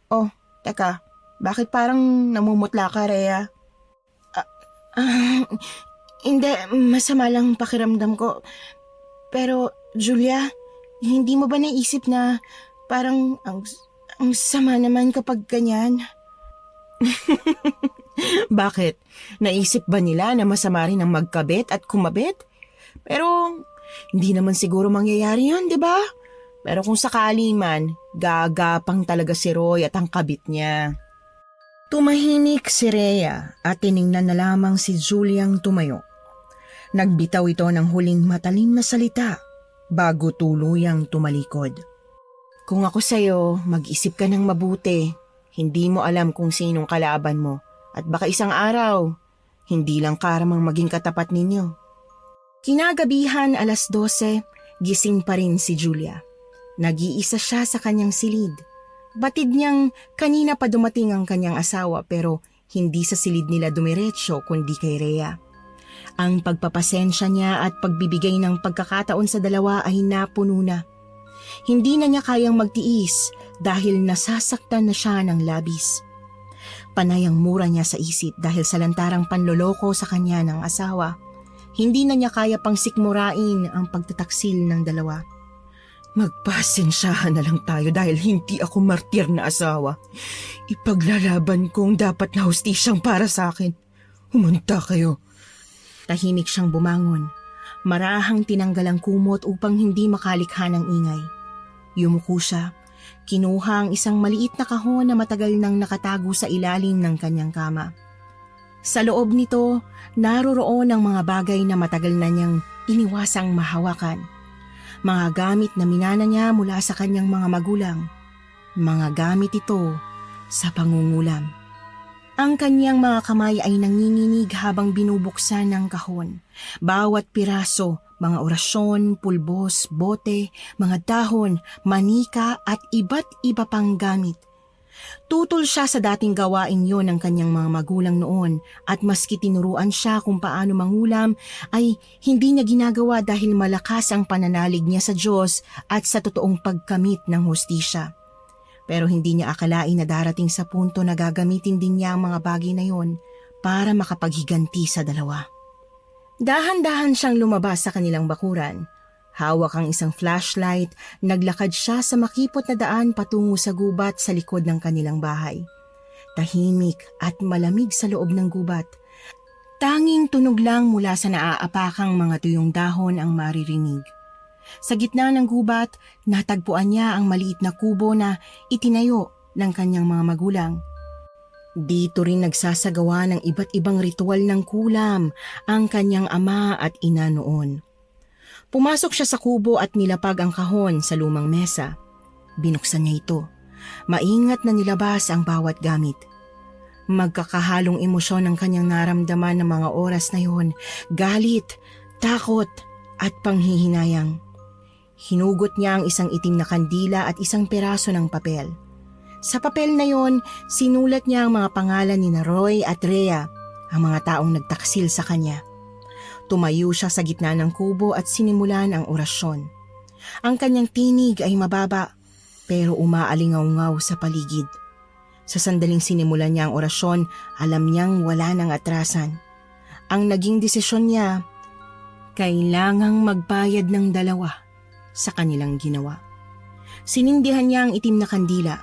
Oh, teka, bakit parang namumutla ka, Rhea? Hindi, masama lang pakiramdam ko. Pero, Julia, hindi mo ba naisip na parang ang sama naman kapag ganyan? Bakit? Naisip ba nila na masama rin ang magkabit at kumabit? Pero hindi naman siguro mangyayari yun, di ba? Pero kung sakali man, gagapang talaga si Roy at ang kabit niya. Tumahimik si Rhea at tiningnan na lamang si Juliang tumayo. Nagbitaw ito ng huling matalim na salita bago tuluyang tumalikod. Kung ako sa'yo, mag-isip ka ng mabuti. Hindi mo alam kung sinong kalaban mo. At baka isang araw, hindi lang karamang maging katapat ninyo. Kinagabihan 12:00, gising pa rin si Julia. Nag-iisa siya sa kanyang silid. Batid niyang kanina pa dumating ang kanyang asawa pero hindi sa silid nila dumiretso kundi kay Rhea. Ang pagpapasensya niya at pagbibigay ng pagkakataon sa dalawa ay napuno na. Hindi na niya kayang magtiis dahil nasasaktan na siya ng labis. Panay ang mura niya sa isip dahil sa lantarang panloloko sa kanya ng asawa. Hindi na niya kaya pang sikmurain ang pagtataksil ng dalawa. Magpasensyahan na lang tayo dahil hindi ako martir na asawa. Ipaglalaban ko ang dapat na hustisyang para sa akin. Humunta kayo. Tahimik siyang bumangon. Marahang tinanggal ang kumot upang hindi makalikha ng ingay. Yumuko siya. Kinuha ang isang maliit na kahon na matagal nang nakatago sa ilalim ng kanyang kama. Sa loob nito, naroroon ang mga bagay na matagal na niyang iniwasang mahawakan. Mga gamit na minana niya mula sa kanyang mga magulang. Mga gamit ito sa pangungulam. Ang kanyang mga kamay ay nanginginig habang binubuksan ng kahon. Bawat piraso, mga orasyon, pulbos, bote, mga dahon, manika at iba't iba pang gamit. Tutol siya sa dating gawain yon ng kanyang mga magulang noon at maski tinuruan siya kung paano mangulam ay hindi niya ginagawa dahil malakas ang pananalig niya sa Diyos at sa totoong pagkamit ng hustisya. Pero hindi niya akalain na darating sa punto na gagamitin din niya ang mga bagay na yon para makapaghiganti sa dalawa. Dahan-dahan siyang lumabas sa kanilang bakuran. Hawak ang isang flashlight, naglakad siya sa makipot na daan patungo sa gubat sa likod ng kanilang bahay. Tahimik at malamig sa loob ng gubat. Tanging tunog lang mula sa naaapakang mga tuyong dahon ang maririnig. Sa gitna ng gubat, natagpuan niya ang maliit na kubo na itinayo ng kanyang mga magulang. Dito rin nagsasagawa ng iba't ibang ritual ng kulam ang kanyang ama at ina noon. Pumasok siya sa kubo at nilapag ang kahon sa lumang mesa. Binuksan niya ito. Maingat na nilabas ang bawat gamit. Magkakahalong emosyon ang kanyang naramdaman ng mga oras na yon, galit, takot at panghihinayang. Hinugot niya ang isang itim na kandila at isang peraso ng papel. Sa papel na yon, sinulat niya ang mga pangalan ni Roy at Rhea, ang mga taong nagtaksil sa kanya. Tumayo siya sa gitna ng kubo at sinimulan ang orasyon. Ang kanyang tinig ay mababa pero umaalingaw-ngaw sa paligid. Sa sandaling sinimulan niya ang orasyon, alam niyang wala nang atrasan. Ang naging desisyon niya, kailangang magbayad ng dalawa sa kanilang ginawa. Sinindihan niya ang itim na kandila.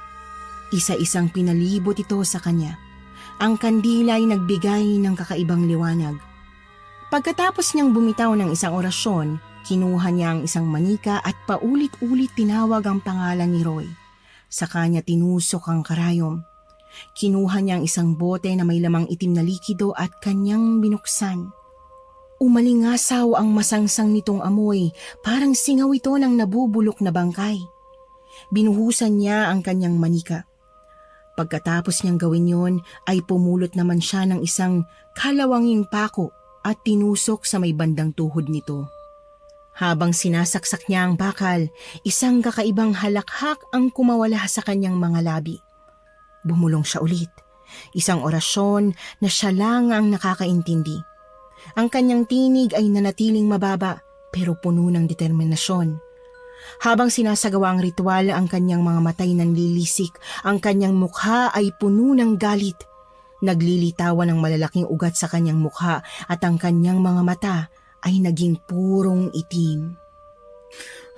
Isa-isang pinalibot ito sa kanya. Ang kandila ay nagbigay ng kakaibang liwanag. Pagkatapos niyang bumitaw ng isang orasyon, kinuha niya ang isang manika at paulit-ulit tinawag ang pangalan ni Roy. Sa kanya tinusok ang karayom. Kinuha niya ang isang bote na may lamang itim na likido at kanyang binuksan. Umalingasaw ang masangsang nitong amoy, parang singaw ito ng nabubulok na bangkay. Binuhusan niya ang kanyang manika. Pagkatapos niyang gawin yon, ay pumulot naman siya ng isang kalawanging pako at tinusok sa may bandang tuhod nito. Habang sinasaksak niya ang bakal, isang kakaibang halakhak ang kumawala sa kanyang mga labi. Bumulong siya ulit, isang orasyon na siya lang ang nakakaintindi. Ang kanyang tinig ay nanatiling mababa pero puno ng determinasyon. Habang sinasagawa ang ritual, ang kanyang mga matay nanlilisik, ang kanyang mukha ay puno ng galit. Naglilitawan ng malalaking ugat sa kanyang mukha at ang kanyang mga mata ay naging purong itim.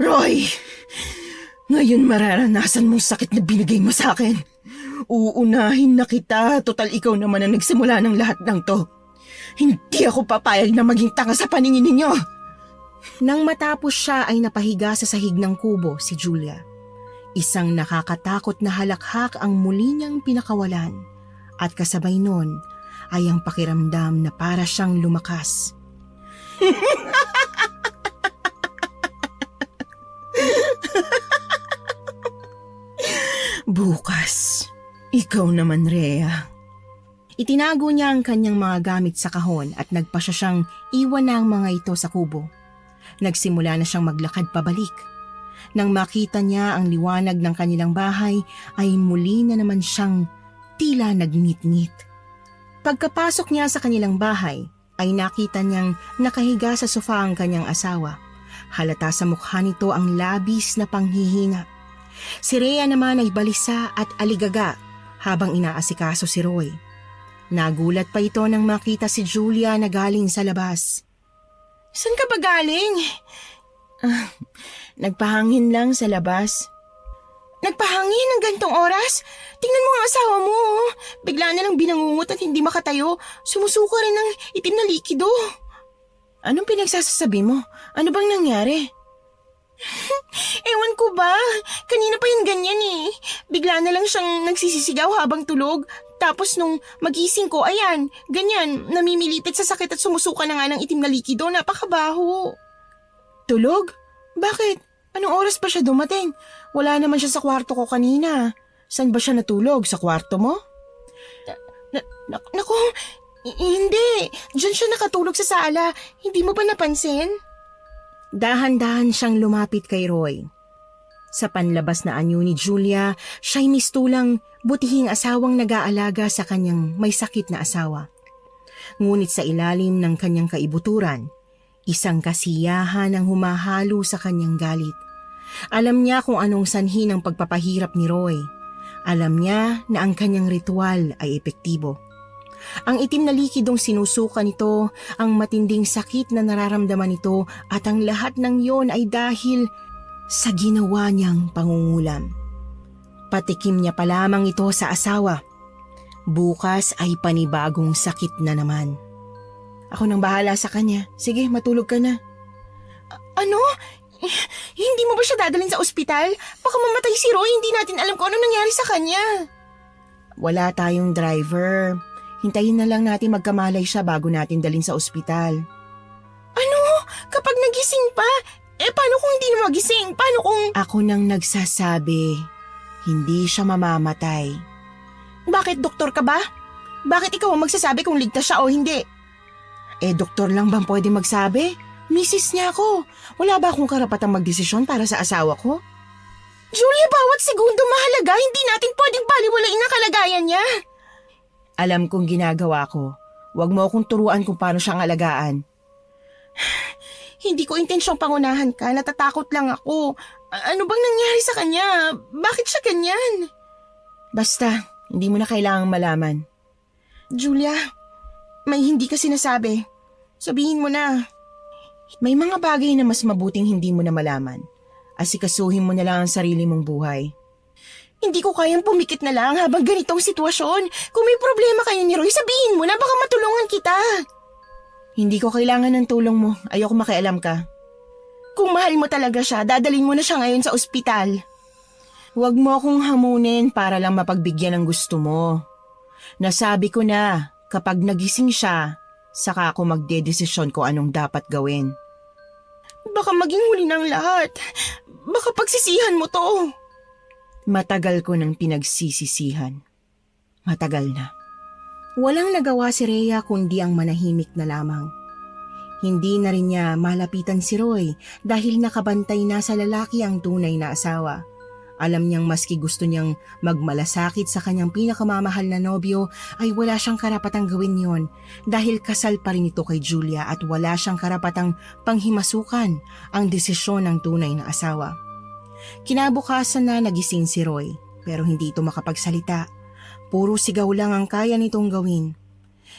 Roy! Ngayon mararanasan mong sakit na binigay mo sa akin. Uunahin na kita, total ikaw naman ang nagsimula ng lahat ng to. Hindi ako papayag na maging tanga sa paningin ninyo. Nang matapos siya ay napahiga sa sahig ng kubo si Julia. Isang nakakatakot na halakhak ang muli niyang pinakawalan. At kasabay nun ay ang pakiramdam na para siyang lumakas. Bukas, ikaw naman, Rhea. Itinago niya ang kanyang mga gamit sa kahon at nagpasya siyang iwan na ang mga ito sa kubo. Nagsimula na siyang maglakad pabalik. Nang makita niya ang liwanag ng kanilang bahay ay muli na naman siyang tila nagnit-ngit. Pagkapasok niya sa kanilang bahay, ay nakita niyang nakahiga sa sofa ang kanyang asawa. Halata sa mukha nito ang labis na panghihina. Si Rhea naman ay balisa at aligaga habang inaasikaso si Roy. Nagulat pa ito nang makita si Julia na galing sa labas. "Saan ka ba galing?" Nagpahangin lang sa labas. Nagpahangin ng gantong oras? Tingnan mo ang asawa mo. Oh. Bigla na lang binangungot at hindi makatayo. Sumusuka rin ng itim na likido. Anong pinagsasasabi mo? Ano bang nangyari? Ewan ko ba? Kanina pa yun ganyan eh. Bigla na lang siyang nagsisisigaw habang tulog. Tapos nung magising ko, ayan, ganyan, namimilipit sa sakit at sumusuka na nga ng itim na likido. Napakabaho. Tulog? Bakit? Anong oras pa siya dumating? Wala naman siya sa kwarto ko kanina. Saan ba siya natulog? Sa kwarto mo? Naku, hindi. Diyan siya nakatulog sa sala. Hindi mo ba napansin? Dahan-dahan siyang lumapit kay Roy. Sa panlabas na anyo ni Julia, siya'y mistulang butihing asawang nag-aalaga sa kanyang may sakit na asawa. Ngunit sa ilalim ng kanyang kaibuturan, isang kasiyahan ang humahalo sa kanyang galit. Alam niya kung anong sanhi ng pagpapahirap ni Roy. Alam niya na ang kanyang ritual ay epektibo. Ang itim na likidong sinusuka nito, ang matinding sakit na nararamdaman nito at ang lahat ng yon ay dahil sa ginawa niyang pangungulam. Patikim niya pa lamang ito sa asawa. Bukas ay panibagong sakit na naman. Ako nang bahala sa kanya. Sige, matulog ka na. Ano? Hindi mo ba siya dadalhin sa ospital? Baka mamatay si Roy, hindi natin alam kung ano nangyari sa kanya. Wala tayong driver. Hintayin na lang natin magkamalay siya bago natin dalhin sa ospital. Ano? Kapag nagising pa? Paano kung hindi na magising? Paano kung... Ako nang nagsasabi, hindi siya mamamatay. Bakit, doktor ka ba? Bakit ikaw ang magsasabi kung ligtas siya o hindi? Doktor lang bang pwede magsabi? Misis niya ako. Wala ba akong karapatang magdesisyon para sa asawa ko? Julia, bawat segundo mahalaga. Hindi natin pwedeng baliwalain ang kalagayan niya. Alam kong ginagawa ko. Huwag mo akong turuan kung paano siyang alagaan. Hindi ko intensyong pangunahan ka. Natatakot lang ako. Ano bang nangyari sa kanya? Bakit siya ganyan? Basta, hindi mo na kailangang malaman. Julia, may hindi ka sinasabi. Sabihin mo na. May mga bagay na mas mabuting hindi mo na malaman. Asikasuhin mo na lang ang sarili mong buhay. Hindi ko kayang pumikit na lang habang ganitong sitwasyon. Kung may problema kayo ni Roy, sabihin mo na baka matulungan kita. Hindi ko kailangan ng tulong mo. Ayoko makialam ka. Kung mahal mo talaga siya, dadalhin mo na siya ngayon sa ospital. Huwag mo akong hamunin para lang mapagbigyan ng gusto mo. Nasabi ko na, kapag nagising siya, saka ako magdedesisyon kung anong dapat gawin. Baka maging huli ng lahat. Baka pagsisihan mo to. Matagal ko nang pinagsisisihan. Matagal na. Walang nagawa si Rhea kundi ang manahimik na lamang. Hindi na rin niya malapitan si Roy dahil nakabantay na sa lalaki ang tunay na asawa. Alam niyang maski gusto niyang magmalasakit sa kanyang pinakamamahal na nobyo ay wala siyang karapatang gawin yon dahil kasal pa rin ito kay Julia at wala siyang karapatang panghimasukan ang desisyon ng tunay na asawa. Kinabukasan na nagising si Roy pero hindi ito makapagsalita. Puro sigaw lang ang kaya nitong gawin.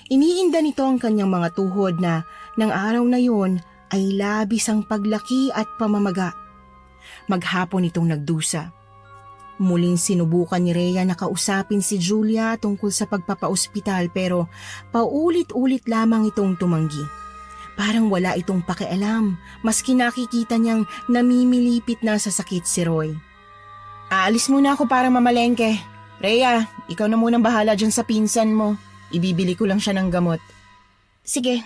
Iniinda nito ang kanyang mga tuhod na ng araw na yon ay labis ang paglaki at pamamaga. Maghapon itong nagdusa. Muling sinubukan ni Rhea na kausapin si Julia tungkol sa pagpapaospital pero paulit-ulit lamang itong tumanggi. Parang wala itong pakialam maski nakikita niyang namimilipit na sa sakit si Roy. Aalis muna ako para mamalengke. Rhea, ikaw na munang bahala dyan sa pinsan mo. Ibibili ko lang siya ng gamot. Sige,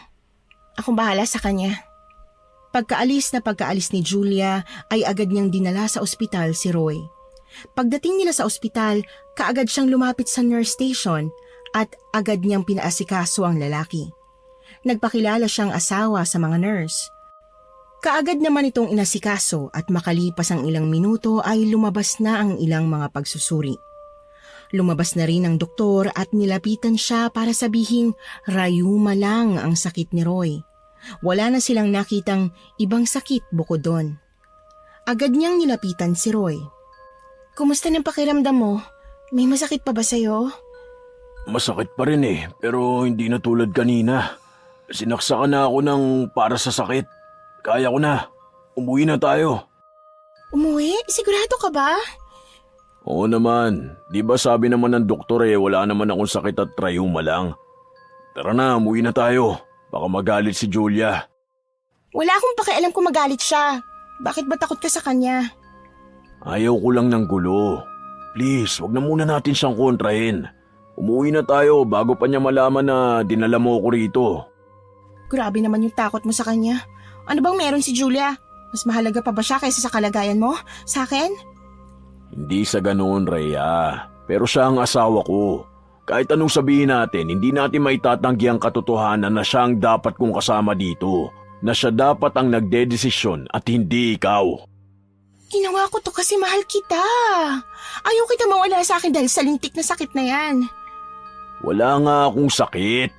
akong bahala sa kanya. Pagkaalis ni Julia ay agad niyang dinala sa ospital si Roy. Pagdating nila sa ospital, kaagad siyang lumapit sa nurse station at agad niyang pinaasikaso ang lalaki. Nagpakilala siyang asawa sa mga nurse. Kaagad naman itong inasikaso at makalipas ang ilang minuto ay lumabas na ang ilang mga pagsusuri. Lumabas na rin ang doktor at nilapitan siya para sabihing rayuma lang ang sakit ni Roy. Wala na silang nakitang ibang sakit bukod doon. Agad niyang nilapitan si Roy. Kumusta ng pakiramdam mo? May masakit pa ba sa'yo? Masakit pa rin pero hindi na tulad kanina. Sinaksakan na ako ng para sa sakit. Kaya ko na. umuwi na tayo. Umuwi? Sigurado ka ba? Oo naman, di ba sabi naman ng doktor wala naman akong sakit at rayuma lang. Tara na, umuwi na tayo. Baka magalit si Julia. Wala akong pakialam kung magalit siya. Bakit ba takot ka sa kanya? Ayaw ko lang ng gulo. Please, wag na muna natin siyang kontrahin. Umuwi na tayo bago pa niya malaman na dinala mo ko rito. Grabe naman yung takot mo sa kanya. Ano bang meron si Julia? Mas mahalaga pa ba siya kaysa sa kalagayan mo? Sa akin? Hindi sa ganoon, Rhea. Pero siya ang asawa ko. Kahit anong sabihin natin, hindi natin maitatanggi ang katotohanan na siya ang dapat kong kasama dito. Na siya dapat ang nagdedesisyon at hindi ikaw. Ginawa ko to kasi mahal kita. Ayaw kita mawala sa akin dahil sa lintik na sakit na yan. Wala nga akong sakit.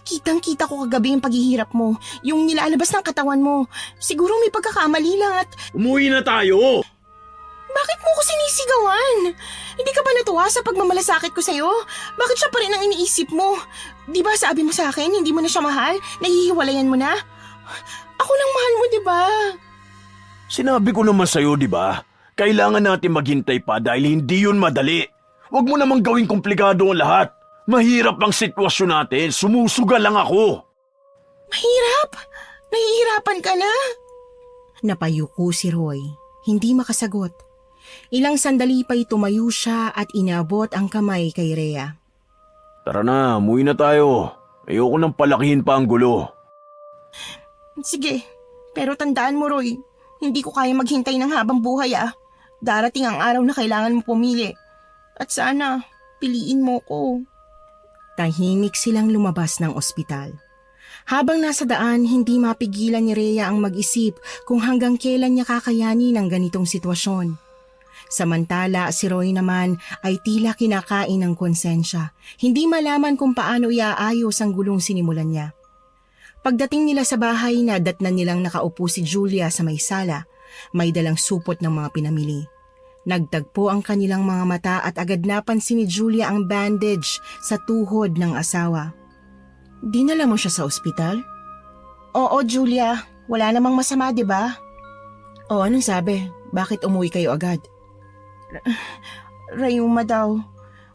Kitang-kita ko kagabi yung paghihirap mo, yung nilalabas ng katawan mo. Siguro may pagkakamali lang at Umuwi na tayo! bakit mo ko sinisigawan? Hindi ka ba natuwa sa pagmamalasakit ko sa'yo? Bakit siya pa rin ang iniisip mo? Di ba sabi mo sa akin, hindi mo na siya mahal? Nahihiwalayan mo na? Ako lang mahal mo, di ba? Sinabi ko naman sa'yo, di ba? Kailangan natin maghintay pa dahil hindi yun madali. Huwag mo namang gawing komplikado ang lahat. Mahirap ang sitwasyon natin. Sumusugal lang ako. Mahirap? Nahihirapan ka na? Napayuko si Roy. Hindi makasagot. Ilang sandali pa'y tumayo siya at inabot ang kamay kay Rhea. Tara na, umuwi na tayo. Ayoko nang palakihin pa ang gulo. Sige, pero tandaan mo Roy, hindi ko kaya maghintay ng habang buhay Darating ang araw na kailangan mo pumili. At sana, piliin mo ko. Tahimik silang lumabas ng ospital. Habang nasa daan, hindi mapigilan ni Rhea ang mag-isip kung hanggang kailan niya kakayanin ang ganitong sitwasyon. Samantala, si Roy naman ay tila kinakain ng konsensya. Hindi malaman kung paano iaayos ang gulong sinimulan niya. Pagdating nila sa bahay, nadatnan nilang nakaupo si Julia sa may sala. May dalang supot ng mga pinamili. Nagtagpo ang kanilang mga mata at agad napansin ni Julia ang bandage sa tuhod ng asawa. Dinala mo siya sa ospital? Oo, Julia. Wala namang masama, di ba? O, anong sabi? Bakit umuwi kayo agad? Rayuma daw.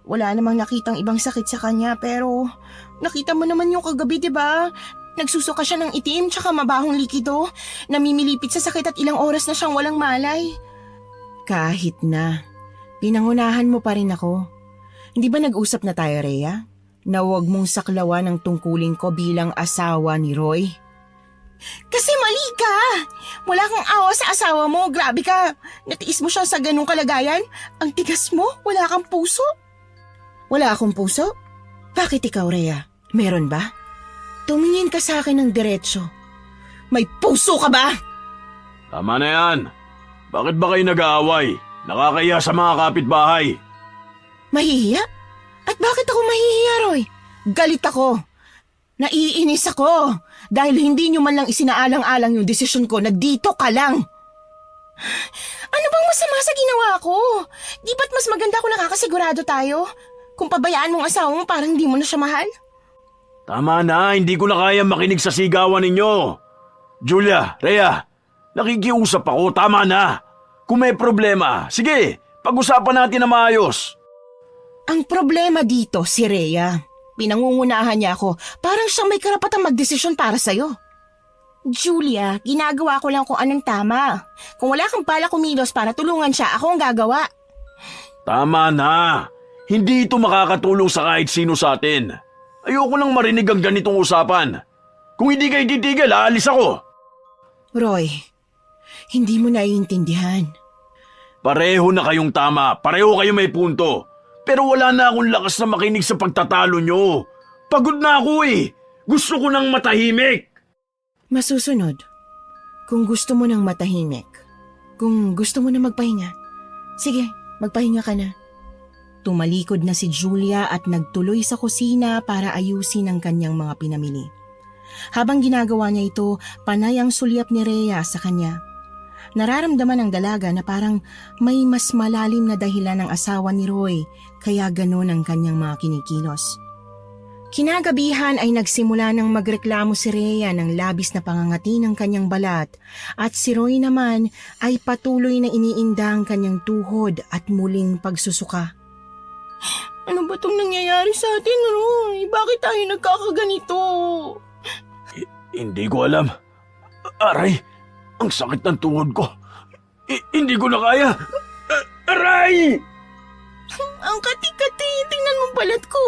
Wala namang nakitang ibang sakit sa kanya pero nakita mo naman yung kagabi, di ba? Nagsusuka siya ng itim tsaka mabahong likido. Namimilipit sa sakit at ilang oras na siyang walang malay. Kahit na. Pinangunahan mo pa rin ako. Hindi ba nag-usap na tayo, Rhea? Na huwag mong saklawan ang tungkulin ko bilang asawa ni Roy? Kasi mali ka! Wala kang awa sa asawa mo, grabe ka! Natiis mo siya sa ganung kalagayan? Ang tigas mo, wala kang puso? Wala akong puso? Bakit ikaw, Rhea? Meron ba? Tumingin ka sa akin ng diretsyo. May puso ka ba? Tama na yan. Bakit ba kayo nag-aaway? Nakakahiya sa mga kapitbahay. Mahihiya? At bakit ako mahihiya, Roy? Galit ako. Naiinis ako dahil hindi nyo man lang isinaalang-alang yung desisyon ko na dito ka lang. Ano bang masama sa ginawa ko? Di ba't mas maganda kung nakakasigurado tayo? Kung pabayaan mong asawa mo parang hindi mo na siya mahal? Tama na, hindi ko na kaya makinig sa sigawan ninyo. Julia, Rhea, nakikiusap ako, tama na. Kung may problema, sige, pag-usapan natin na maayos. Ang problema dito si Rhea. Pinangungunahan niya ako. Parang siyang may karapatang magdesisyon para sa'yo. Julia, ginagawa ko lang kung anong tama. Kung wala kang bala kumilos para tulungan siya, ako ang gagawa. Tama na. Hindi ito makakatulong sa kahit sino sa atin. Ayoko nang marinig ang ganitong usapan. Kung hindi kayo titigil, aalis ako. Roy, hindi mo naiintindihan. Pareho na kayong tama. Pareho kayo may punto. Pero wala na akong lakas na makinig sa pagtatalo nyo. Pagod na ako eh. Gusto ko nang matahimik. Masusunod, kung gusto mo nang matahimik, kung gusto mo na magpahinga, sige, magpahinga ka na. Tumalikod na si Julia at nagtuloy sa kusina para ayusin ang kanyang mga pinamili. Habang ginagawa niya ito, panay ang sulyap ni Rhea sa kanya. Nararamdaman ng dalaga na parang may mas malalim na dahilan ng asawa ni Roy kaya ganon ang kanyang mga kinikilos. Kinagabihan ay nagsimula ng magreklamo si Rhea ng labis na pangangati ng kanyang balat at si Roy naman ay patuloy na iniinda ang kanyang tuhod at muling pagsusuka. Ano ba itong nangyayari sa atin, Roy? Bakit tayo nagkakaganito? Hindi ko alam. Aray, ang sakit ng tuhod ko. Hindi ko na kaya. Aray! Ang kati-kati, tingnan mo balat ko.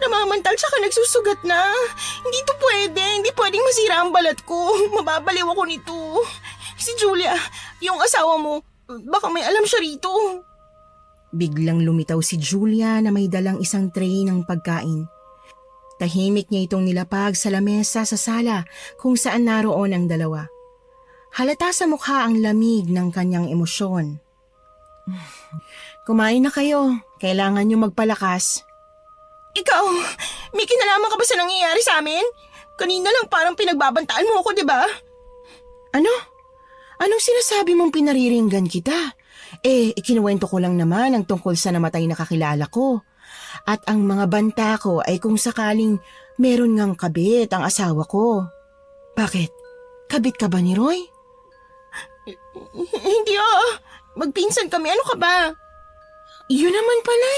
Namamantal tsaka nagsusugat na. Hindi to pwede, hindi pwedeng masira ang balat ko. Mababaliw ako nito. Si Julia, yung asawa mo, baka may alam siya rito. Biglang lumitaw si Julia na may dalang isang tray ng pagkain. Tahimik niya itong nilapag sa lamesa sa sala kung saan naroon ang dalawa. Halata sa mukha ang lamig ng kanyang emosyon. Kumain na kayo. Kailangan niyo magpalakas. Ikaw, may kinalaman ka ba sa nangyayari sa amin? Kanina lang parang pinagbabantaan mo ako, di ba? Ano? Anong sinasabi mong pinariringgan kita? Ikinuwento ko lang naman ang tungkol sa namatay na kakilala ko. At ang mga banta ko ay kung sakaling meron ngang kabit ang asawa ko. Bakit? Kabit ka ba ni Roy? Hindi Magpinsan kami. Ano ka ba? Yun naman pala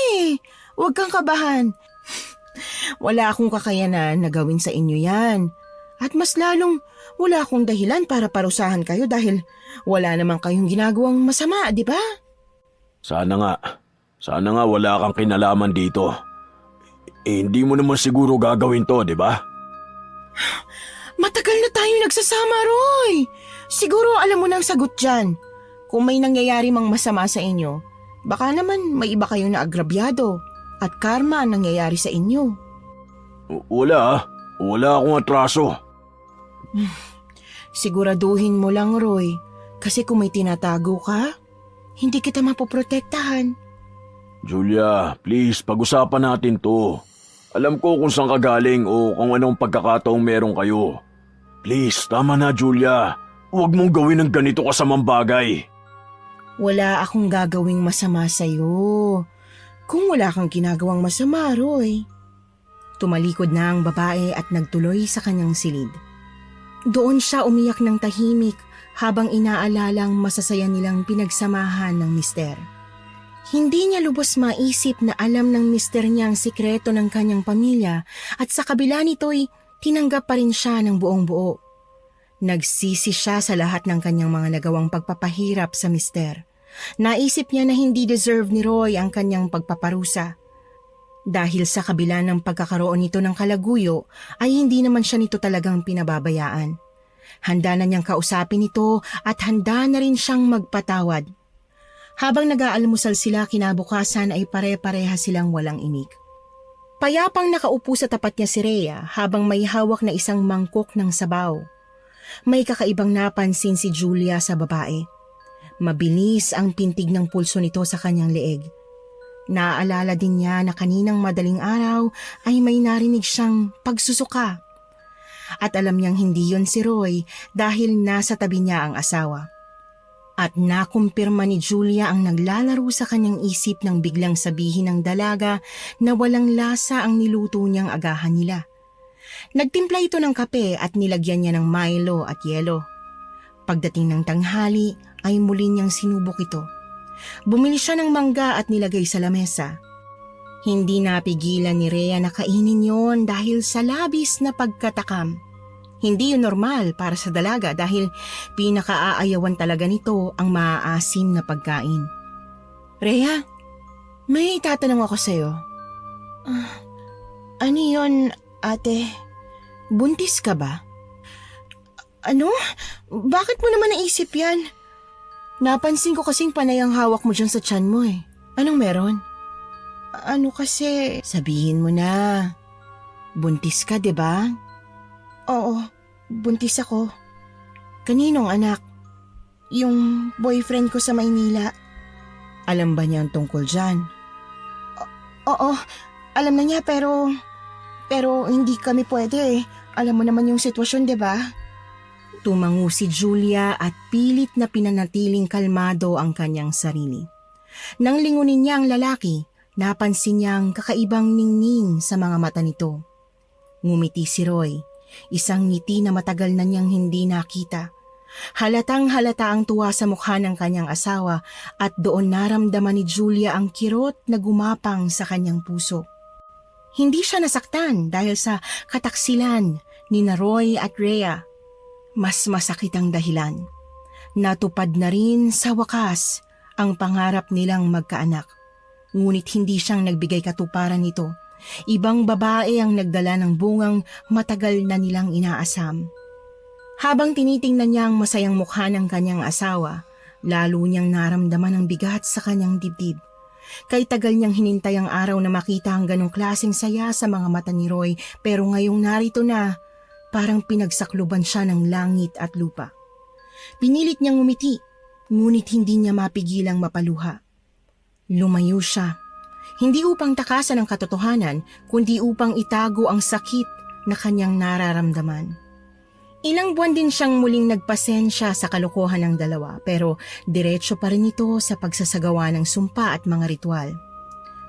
Huwag kang kabahan. Wala akong kakayanan na gawin sa inyo yan. At mas lalong wala akong dahilan para parusahan kayo dahil wala naman kayong ginagawang masama, di ba? Sana nga wala kang kinalaman dito. Hindi mo naman siguro gagawin to, di ba? Matagal na tayo nagsasama, Roy. Siguro alam mo na ang sagot dyan. Kung may nangyayari mang masama sa inyo, baka naman may iba kayong naagrabyado at karma ang nangyayari sa inyo. Wala akong atraso. Siguraduhin mo lang, Roy, kasi kung may tinatago ka, hindi kita mapoprotektahan. Julia, please, pag-usapan natin to. Alam ko kung saan ka galing o kung anong pagkakataong meron kayo. Please, tama na, Julia. Huwag mong gawin ng ganito kasamang bagay. Wala akong gagawing masama sa'yo. Kung wala kang ginagawang masama, Roy. Tumalikod na ang babae at nagtuloy sa kanyang silid. Doon siya umiyak ng tahimik habang inaalala ang masasaya nilang pinagsamahan ng mister. Hindi niya lubos maisip na alam ng mister niya ang sikreto ng kanyang pamilya at sa kabila nito'y tinanggap pa rin siya ng buong buo. Nagsisi siya sa lahat ng kanyang mga nagawang pagpapahirap sa mister. Naisip niya na hindi deserve ni Roy ang kanyang pagpaparusa. Dahil sa kabila ng pagkakaroon nito ng kalaguyo, ay hindi naman siya nito talagang pinababayaan. Handa na niyang kausapin ito at handa na rin siyang magpatawad. Habang nag-aalmusal sila kinabukasan ay pare-pareha silang walang imik. Payapang nakaupo sa tapat niya si Rhea habang may hawak na isang mangkok ng sabaw. May kakaibang napansin si Julia sa babae. Mabilis ang pintig ng pulso nito sa kanyang leeg. Naaalala din niya na kaninang madaling araw ay may narinig siyang pagsusuka. At alam niyang hindi yon si Roy dahil nasa tabi niya ang asawa. At nakumpirma ni Julia ang naglalaro sa kanyang isip nang biglang sabihin ng dalaga na walang lasa ang niluto niyang agahan nila. Nagtimpla ito ng kape at nilagyan niya ng Milo at yelo. Pagdating ng tanghali ay muli niyang sinubok ito. Bumili siya ng mangga at nilagay sa lamesa. Hindi napigilan ni Rhea na kainin yon dahil sa labis na pagkatakam. Hindi yun normal para sa dalaga dahil pinakaaayawan talaga nito ang maaasim na pagkain. Rhea, may itatanong ako sa'yo. Ano yun, ate? Buntis ka ba? Ano? Bakit mo naman naisip yan? Napansin ko kasing panay ang hawak mo dyan sa tiyan mo eh. Anong meron? Ano kasi? Sabihin mo na. Buntis ka, 'di ba? Oo, buntis ako. Kaninong anak? Yung boyfriend ko sa Maynila. Alam ba niya ang tungkol dyan? Oo, alam na niya pero hindi kami pwede eh. Alam mo naman yung sitwasyon, 'di ba? Tumango si Julia at pilit na pinanatiling kalmado ang kanyang sarili. Nang lingunin niya ang lalaki, napansin niyang kakaibang ningning sa mga mata nito. Ngumiti si Roy, isang ngiti na matagal na niyang hindi nakita. Halatang halata ang tuwa sa mukha ng kanyang asawa at doon naramdaman ni Julia ang kirot na gumapang sa kanyang puso. Hindi siya nasaktan dahil sa kataksilan ni Roy at Rhea. Mas masakit ang dahilan. Natupad na rin sa wakas ang pangarap nilang magkaanak. Ngunit hindi siyang nagbigay katuparan nito. Ibang babae ang nagdala ng bungang matagal na nilang inaasam. Habang tinitingnan niya ang masayang mukha ng kanyang asawa, lalo niyang naramdaman ang bigat sa kanyang dibdib. Kay tagal niyang hinintay ang araw na makita ang ganong klaseng saya sa mga mata ni Roy, pero ngayong narito na, parang pinagsakluban siya ng langit at lupa. Pinilit niyang umiti, ngunit hindi niya mapigilang mapaluha. Lumayo siya. Hindi upang takasan ang katotohanan, kundi upang itago ang sakit na kanyang nararamdaman. Ilang buwan din siyang muling nagpasensya sa kalokohan ng dalawa, pero diretso pa rin ito sa pagsasagawa ng sumpa at mga ritual.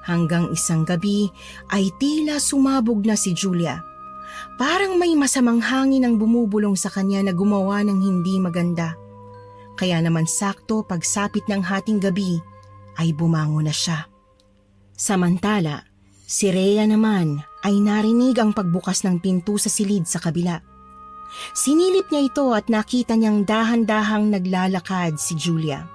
Hanggang isang gabi ay tila sumabog na si Julia. Parang may masamang hangin ang bumubulong sa kanya na gumawa ng hindi maganda. Kaya naman sakto pagsapit ng hating gabi ay bumangon na siya. Samantala, si Rhea naman ay narinig ang pagbukas ng pinto sa silid sa kabila. Sinilip niya ito at nakita niyang dahan-dahang naglalakad si Julia.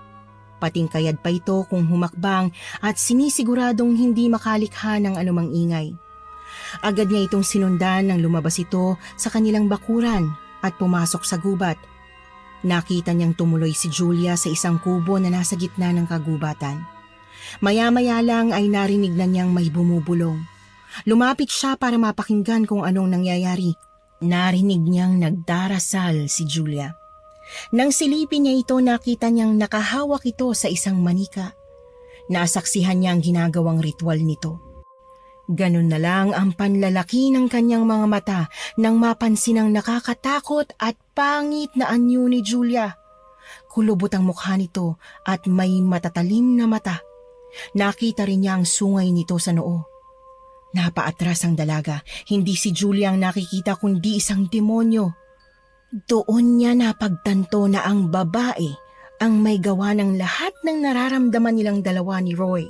Patingkayad pa ito kung humakbang at sinisiguradong hindi makalikha ng anumang ingay. Agad niya itong sinundan nang lumabas ito sa kanilang bakuran at pumasok sa gubat. Nakita niyang tumuloy si Julia sa isang kubo na nasa gitna ng kagubatan. Maya-maya lang ay narinig na niyang may bumubulong. Lumapit siya para mapakinggan kung anong nangyayari. Narinig niyang nagdarasal si Julia. Nang silipin niya ito, nakita niyang nakahawak ito sa isang manika. Nasaksihan niya ang ginagawang ritual nito. Ganun na lang ang panlalaki ng kanyang mga mata nang mapansin ang nakakatakot at pangit na anyo ni Julia. Kulubot ang mukha nito at may matatalim na mata. Nakita rin niya ang sungay nito sa noo. Napaatras ang dalaga, hindi si Julia ang nakikita kundi isang demonyo. Doon niya napagtanto na ang babae ang may gawa ng lahat ng nararamdaman nilang dalawa ni Roy.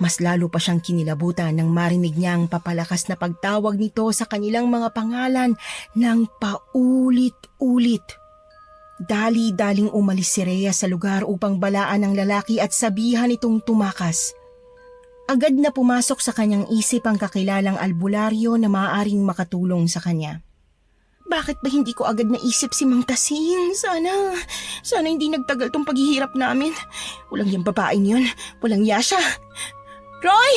Mas lalo pa siyang kinilabutan nang marinig niya ang papalakas na pagtawag nito sa kanilang mga pangalan ng paulit-ulit. Dali-daling umalis si Rhea sa lugar upang balaan ang lalaki at sabihan itong tumakas. Agad na pumasok sa kanyang isip ang kakilalang albularyo na maaaring makatulong sa kanya. Bakit ba hindi ko agad naisip si Mang Tasing? Sana hindi nagtagal tong paghihirap namin. Walang yung babaeng yun. Walang yasya. Roy!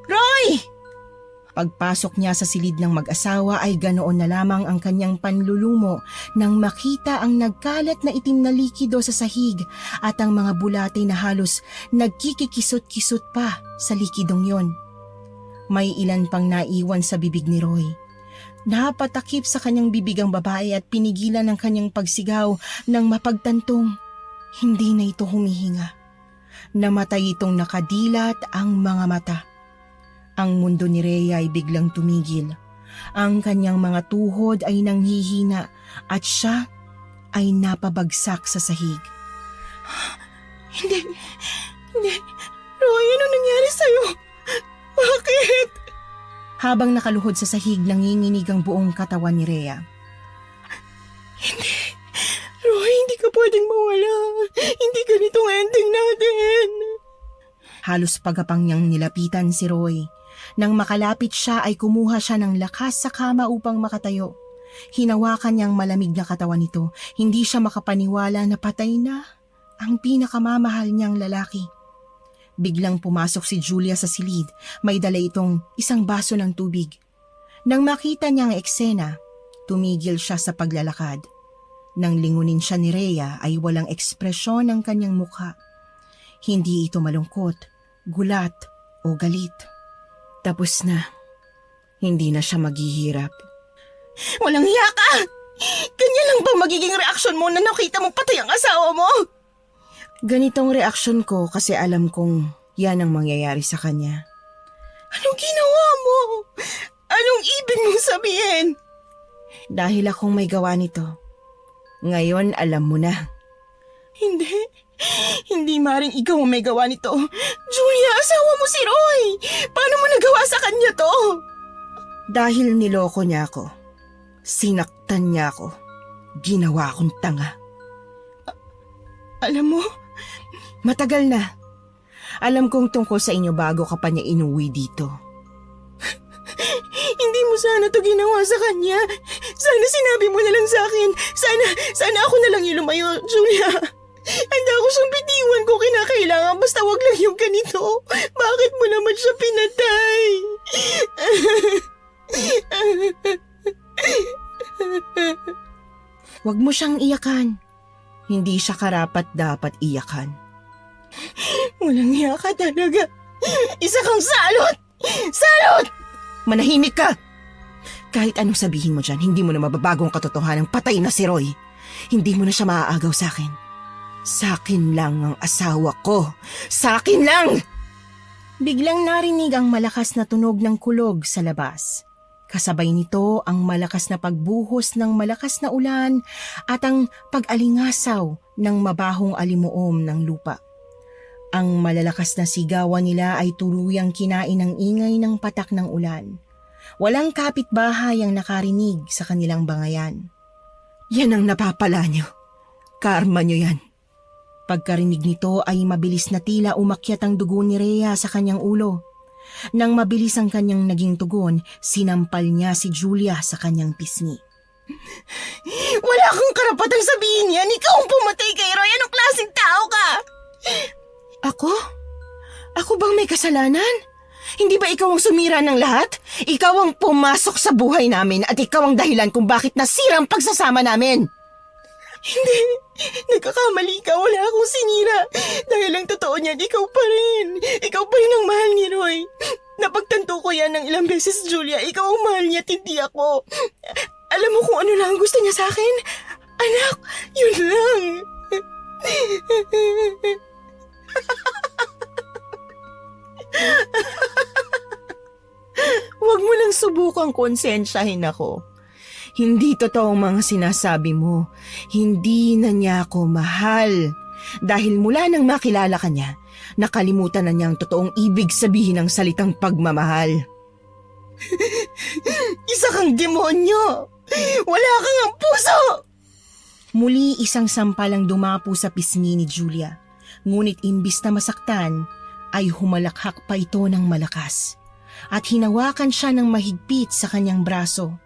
Roy! Pagpasok niya sa silid ng mag-asawa ay ganoon na lamang ang kanyang panlulumo nang makita ang nagkalat na itim na likido sa sahig at ang mga bulate na halos nagkikikisot-kisot pa sa likidong yon. May ilan pang naiwan sa bibig ni Roy. Napatakip sa kanyang bibig ang babae at pinigilan ng kanyang pagsigaw nang mapagtantong hindi na ito humihinga. Namatay itong nakadilat ang mga mata. Ang mundo ni Rhea ay biglang tumigil. Ang kanyang mga tuhod ay nanghihina at siya ay napabagsak sa sahig. Hindi. Roy, ano nangyari sa'yo? Bakit? Habang nakaluhod sa sahig, nanginginig ang buong katawan ni Rhea. Hindi. Roy, hindi ka pwedeng mawala. Hindi ganitong ending natin. Halos pagapang niyang nilapitan si Roy. Nang makalapit siya ay kumuha siya ng lakas sa kama upang makatayo. Hinawakan niyang malamig na katawan nito. Hindi siya makapaniwala na patay na ang pinakamamahal niyang lalaki. Biglang pumasok si Julia sa silid. May dala itong isang baso ng tubig. Nang makita niya ang eksena, tumigil siya sa paglalakad. Nang lingunin siya ni Rhea ay walang ekspresyon ang kanyang mukha. Hindi ito malungkot, gulat o galit. Tapos na. Hindi na siya maghihirap. Walang hiya ka! Ganyan lang ba magiging reaksyon mo na nakita mong patay ang asawa mo? Ganitong reaksyon ko kasi alam kong yan ang mangyayari sa kanya. Anong ginawa mo? Anong ibig mong sabihin? Dahil akong may gawa nito. Ngayon alam mo na. Hindi maring ikaw ang may gawa nito. Julia, asawa mo si Roy. Paano mo nagawa sa kanya to? Dahil niloko niya ako. Sinaktan niya ako. Ginawa akong tanga. Alam mo, matagal na. Alam kong tungkol sa inyo bago ka pa niya inuwi dito. Hindi mo sana to ginawa sa kanya. Sana sinabi mo na lang sa akin. Sana ako na lang yung lumayo, Julia. Handa ako siyang bitiwan kung kinakailangan, basta wag lang yung ganito. Bakit mo naman siya pinatay? Wag mo siyang iyakan. Hindi siya karapat dapat iyakan. Walang iya ka talaga. Isa kang salot! Salot! Manahimik ka! Kahit anong sabihin mo dyan, hindi mo na mababagong katotohanan patay na si Roy. Hindi mo na siya maaagaw sa akin. Sa akin lang ang asawa ko. Sa akin lang! Biglang narinig ang malakas na tunog ng kulog sa labas. Kasabay nito ang malakas na pagbuhos ng malakas na ulan at ang pag-alingasaw ng mabahong alimuom ng lupa. Ang malalakas na sigawan nila ay tuluyang kinain ng ingay ng patak ng ulan. Walang kapitbahay ang nakarinig sa kanilang bangayan. Yan ang napapala nyo. Karma nyo yan. Pagkarinig nito ay mabilis na tila umakyat ang dugo ni Rhea sa kanyang ulo. Nang mabilis ang kanyang naging tugon, sinampal niya si Julia sa kanyang pisngi. Wala kang karapatang sabihin yan! Ikaw ang pumatay kay Roy! Anong klaseng tao ka? Ako? Ako bang may kasalanan? Hindi ba ikaw ang sumira ng lahat? Ikaw ang pumasok sa buhay namin at ikaw ang dahilan kung bakit nasira ang pagsasama namin! Hindi! Nagkakamali ka! Wala akong sinira! Dahil ang totoo niyan, ikaw pa rin! Ikaw pa rin ang mahal ni Roy! Napagtanto ko yan ng ilang beses, Julia. Ikaw ang mahal niya at hindi ako. Alam mo kung ano lang ang gusto niya sa akin? Anak, yun lang! Huwag mo lang subukang konsensyahin ako. Hindi totoong mga sinasabi mo. Hindi na niya ako mahal. Dahil mula nang makilala ka niya, nakalimutan na niya ang totoong ibig sabihin ng salitang pagmamahal. Isa kang demonyo! Wala kang ang puso! Muli isang sampalang dumapo sa pisngi ni Julia. Ngunit imbis na masaktan, ay humalakhak pa ito ng malakas. At hinawakan siya ng mahigpit sa kanyang braso.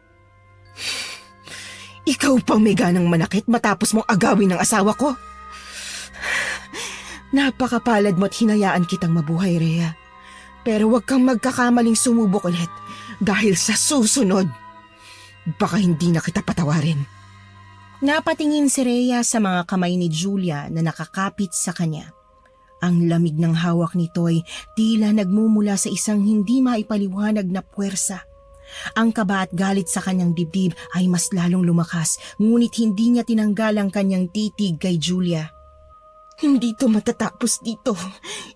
Ikaw pang may ganang manakit matapos mong agawin ng asawa ko? Napakapalad mo at hinayaan kitang mabuhay, Rhea. Pero huwag kang magkakamaling sumubok ulit dahil sa susunod, baka hindi na kita patawarin. Napatingin si Rhea sa mga kamay ni Julia na nakakapit sa kanya. Ang lamig ng hawak nito ay tila nagmumula sa isang hindi maipaliwanag na puwersa. Ang kaba at galit sa kanyang dibdib ay mas lalong lumakas, ngunit hindi niya tinanggal ang kanyang titig kay Julia. Hindi to matatapos dito.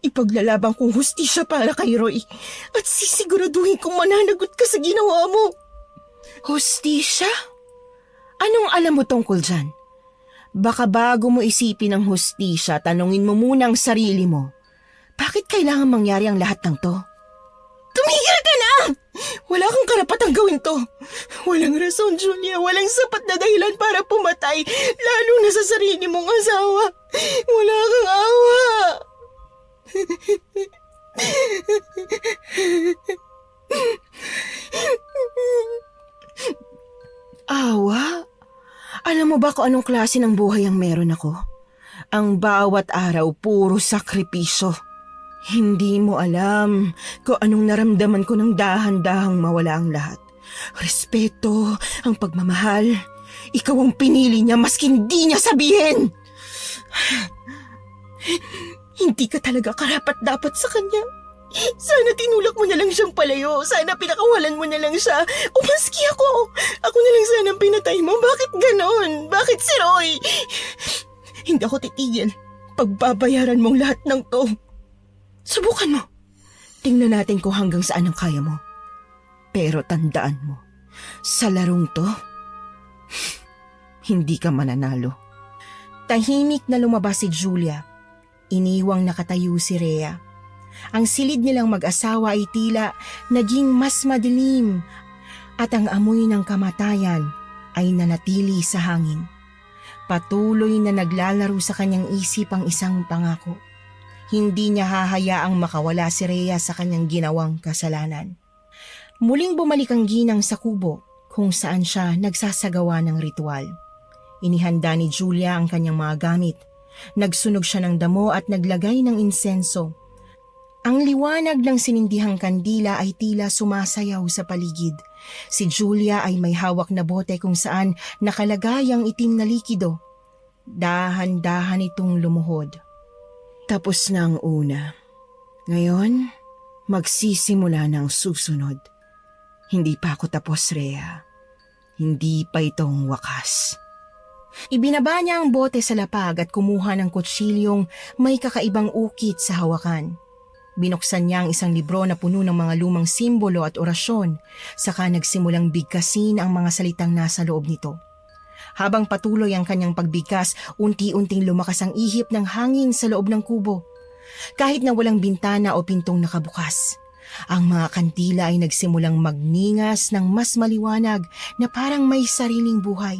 Ipaglalaban kong hustisya para kay Roy at sisiguraduhin kong mananagot ka sa ginawa mo. Hustisya? Anong alam mo tungkol dyan? Baka bago mo isipin ang hustisya, tanungin mo muna ang sarili mo. Bakit kailangan mangyari ang lahat ng to? Tumigil ka na! Wala kang karapatang gawin to. Walang rason, Julia. Walang sapat na dahilan para pumatay, lalo na sa sarili mong asawa. Wala kang awa. Awa? Alam mo ba kung anong klase ng buhay ang meron ako? Ang bawat araw puro sakripisyo. Hindi mo alam kung anong naramdaman ko nang dahan-dahang mawala ang lahat. Respeto, ang pagmamahal. Ikaw ang pinili niya maski hindi niya sabihin. Hindi ka talaga karapat-dapat sa kanya. Sana tinulak mo na lang siyang palayo. Sana pinakawalan mo na lang siya. O maski ako. Ako na lang sana ang pinatay mo. Bakit ganon? Bakit si Roy? Hindi ako titigil. Pagbabayaran mong lahat ng to. Subukan mo. Tingnan natin kung hanggang saan ang kaya mo. Pero tandaan mo, sa larong to, hindi ka mananalo. Tahimik na lumabas si Julia. Iniwang nakatayo si Rhea. Ang silid nilang mag-asawa ay tila naging mas madilim at ang amoy ng kamatayan ay nanatili sa hangin. Patuloy na naglalaro sa kanyang isip ang isang pangako. Hindi niya hahayaang makawala si Rhea sa kanyang ginawang kasalanan. Muling bumalik ang ginang sa kubo kung saan siya nagsasagawa ng ritual. Inihanda ni Julia ang kanyang mga gamit. Nagsunog siya ng damo at naglagay ng insenso. Ang liwanag ng sinindihang kandila ay tila sumasayaw sa paligid. Si Julia ay may hawak na bote kung saan nakalagay ang itim na likido. Dahan-dahan itong lumuhod. Tapos na ang una. Ngayon, magsisimula na ang susunod. Hindi pa ako tapos, Rhea. Hindi pa itong wakas. Ibinaba niya ang bote sa lapag at kumuha ng kutsilyong may kakaibang ukit sa hawakan. Binuksan niya ang isang libro na puno ng mga lumang simbolo at orasyon, saka nagsimulang bigkasin ang mga salitang nasa loob nito. Habang patuloy ang kanyang pagbigkas, unti-unting lumakas ang ihip ng hangin sa loob ng kubo. Kahit na walang bintana o pintong nakabukas, ang mga kandila ay nagsimulang magningas ng mas maliwanag na parang may sariling buhay.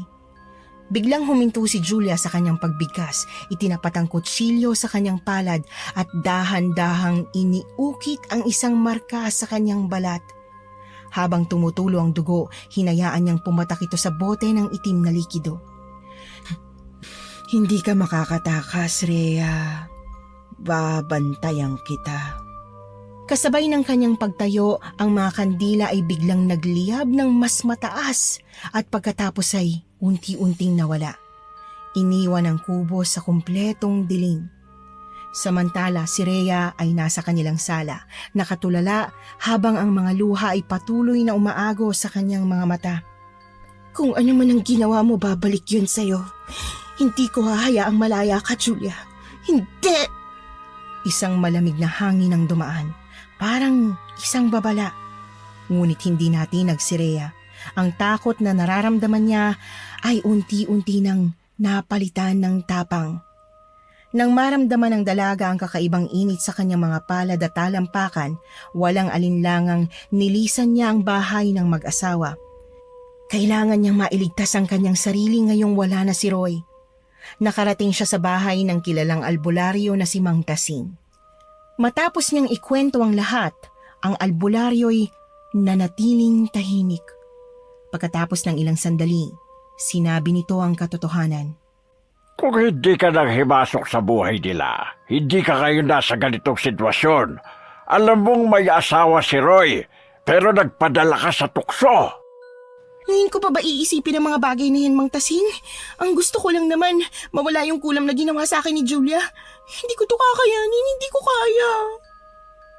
Biglang huminto si Julia sa kanyang pagbigkas, itinapat ang kutsilyo sa kanyang palad at dahan-dahang iniukit ang isang marka sa kanyang balat. Habang tumutulo ang dugo, hinayaan niyang pumatak ito sa bote ng itim na likido. Hindi ka makakatakas, Rhea. Babantayan kita. Kasabay ng kanyang pagtayo, ang mga kandila ay biglang nagliyab ng mas mataas at pagkatapos ay unti-unting nawala. Iniwan ang kubo sa kumpletong dilim. Samantala, si Rhea ay nasa kanilang sala, nakatulala habang ang mga luha ay patuloy na umaago sa kanyang mga mata. Kung ano man ang ginawa mo, babalik yun sa'yo. Hindi ko hahayaang malaya ka, Julia. Hindi! Isang malamig na hangin ang dumaan. Parang isang babala. Ngunit hindi natinag si Rhea. Ang takot na nararamdaman niya ay unti-unti nang napalitan ng tapang. Nang maramdaman ng dalaga ang kakaibang init sa kanyang mga palad at talampakan, walang alinlangang nilisan niya ang bahay ng mag-asawa. Kailangan niyang mailigtas ang kanyang sarili ngayong wala na si Roy. Nakarating siya sa bahay ng kilalang albularyo na si Mang Tasing. Matapos niyang ikwento ang lahat, ang albularyo'y nanatiling tahimik. Pagkatapos ng ilang sandali, sinabi nito ang katotohanan. Kung hindi ka nang himasok sa buhay nila, hindi ka ngayon nasa ganitong sitwasyon. Alam mong may asawa si Roy, pero nagpadala ka sa tukso. Ngayon ko pa ba iisipin ang mga bagay na yan, Mang Tasing? Ang gusto ko lang naman, mawala yung kulam na ginawa sa akin ni Julia. Hindi ko to kakayanin, hindi ko kaya.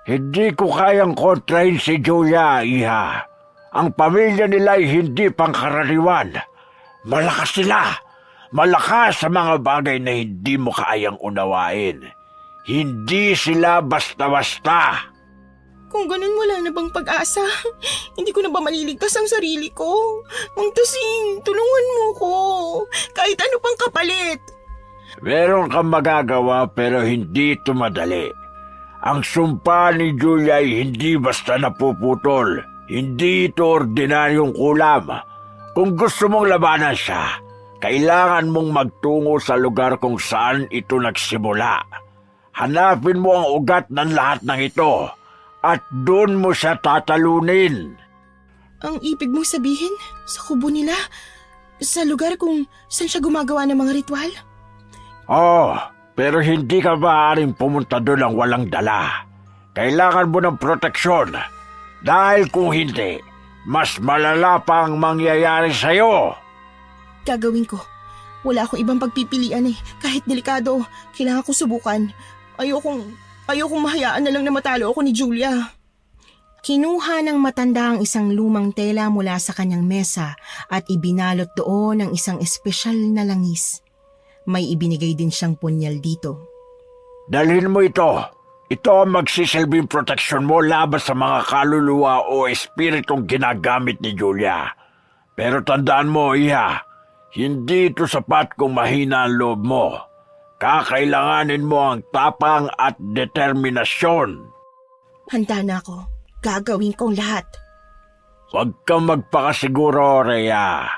Hindi ko kayang kontrahin si Julia, iha. Ang pamilya nila ay hindi pangkaraniwan. Malakas sila. Malakas sa mga bagay na hindi mo kayang unawain. Hindi sila basta-basta. Kung ganun, wala na bang pag-asa? Hindi ko na ba maliligtas ang sarili ko? Mang Tasing, tulungan mo ko. Kahit ano pang kapalit. Meron kang magagawa pero hindi ito madali. Ang sumpa ni Julia ay hindi basta napuputol. Hindi ito ordinaryong kulam. Kung gusto mong labanan siya, kailangan mong magtungo sa lugar kung saan ito nagsimula. Hanapin mo ang ugat ng lahat ng ito. At doon mo siya tatalunin. Ang ibig mong sabihin, sa kubo nila? Sa lugar kung saan siya gumagawa ng mga ritual? Oh, pero hindi ka maaaring pumunta doon ang walang dala. Kailangan mo ng proteksyon. Dahil kung hindi, mas malala pa ang mangyayari sa'yo. Gagawin ko. Wala akong ibang pagpipilian eh. Kahit delikado, kailangan ko subukan. Ayokong mahayaan na lang na matalo ako ni Julia. Kinuha ng matanda ang isang lumang tela mula sa kanyang mesa at ibinalot doon ang isang espesyal na langis. May ibinigay din siyang punyal dito. Dalhin mo ito. Ito ang magsisilbing proteksyon mo laban sa mga kaluluwa o espiritong ginagamit ni Julia. Pero tandaan mo, Iha, hindi ito sapat kung mahina ang loob mo. Kakailanganin mo ang tapang at determinasyon. Handa na ako. Gagawin kong lahat. Huwag kang magpakasiguro, Rhea.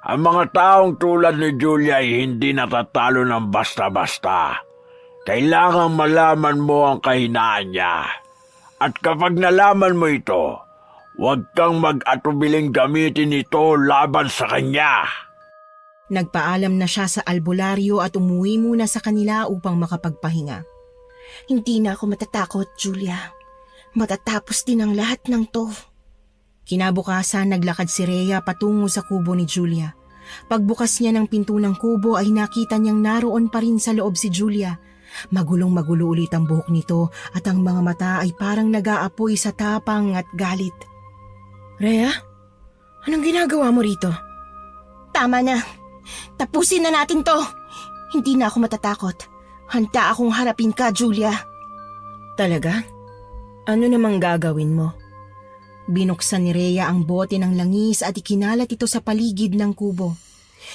Ang mga taong tulad ni Julia ay hindi natatalo ng basta-basta. Kailangan malaman mo ang kahinaan niya. At kapag nalaman mo ito, huwag kang mag-atubiling gamitin ito laban sa kanya. Nagpaalam na siya sa albularyo at umuwi muna sa kanila upang makapagpahinga. Hindi na ako matatakot, Julia. Matatapos din ang lahat ng to. Kinabukasan, naglakad si Rhea patungo sa kubo ni Julia. Pagbukas niya ng pinto ng kubo ay nakita niyang naroon pa rin sa loob si Julia. Magulong-magulo ulit ang buhok nito at ang mga mata ay parang nag-aapoy sa tapang at galit. Rhea, anong ginagawa mo rito? Tama na. Tapusin na natin to. Hindi na ako matatakot. Handa akong harapin ka, Julia. Talaga? Ano namang gagawin mo? Binuksan ni Rhea ang bote ng langis at ikinalat ito sa paligid ng kubo.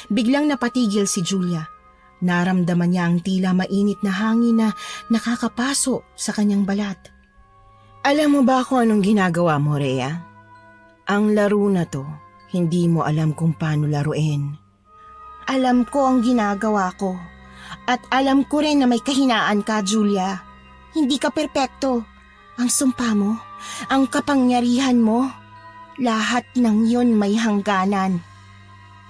Biglang napatigil si Julia. Naramdaman niya ang tila mainit na hangin na nakakapaso sa kanyang balat. Alam mo ba kung anong ginagawa mo, Rhea? Ang laro na to, hindi mo alam kung paano laruin. Alam ko ang ginagawa ko. At alam ko rin na may kahinaan ka, Julia. Hindi ka perpekto. Ang sumpa mo, ang kapangyarihan mo, lahat ng yon may hangganan.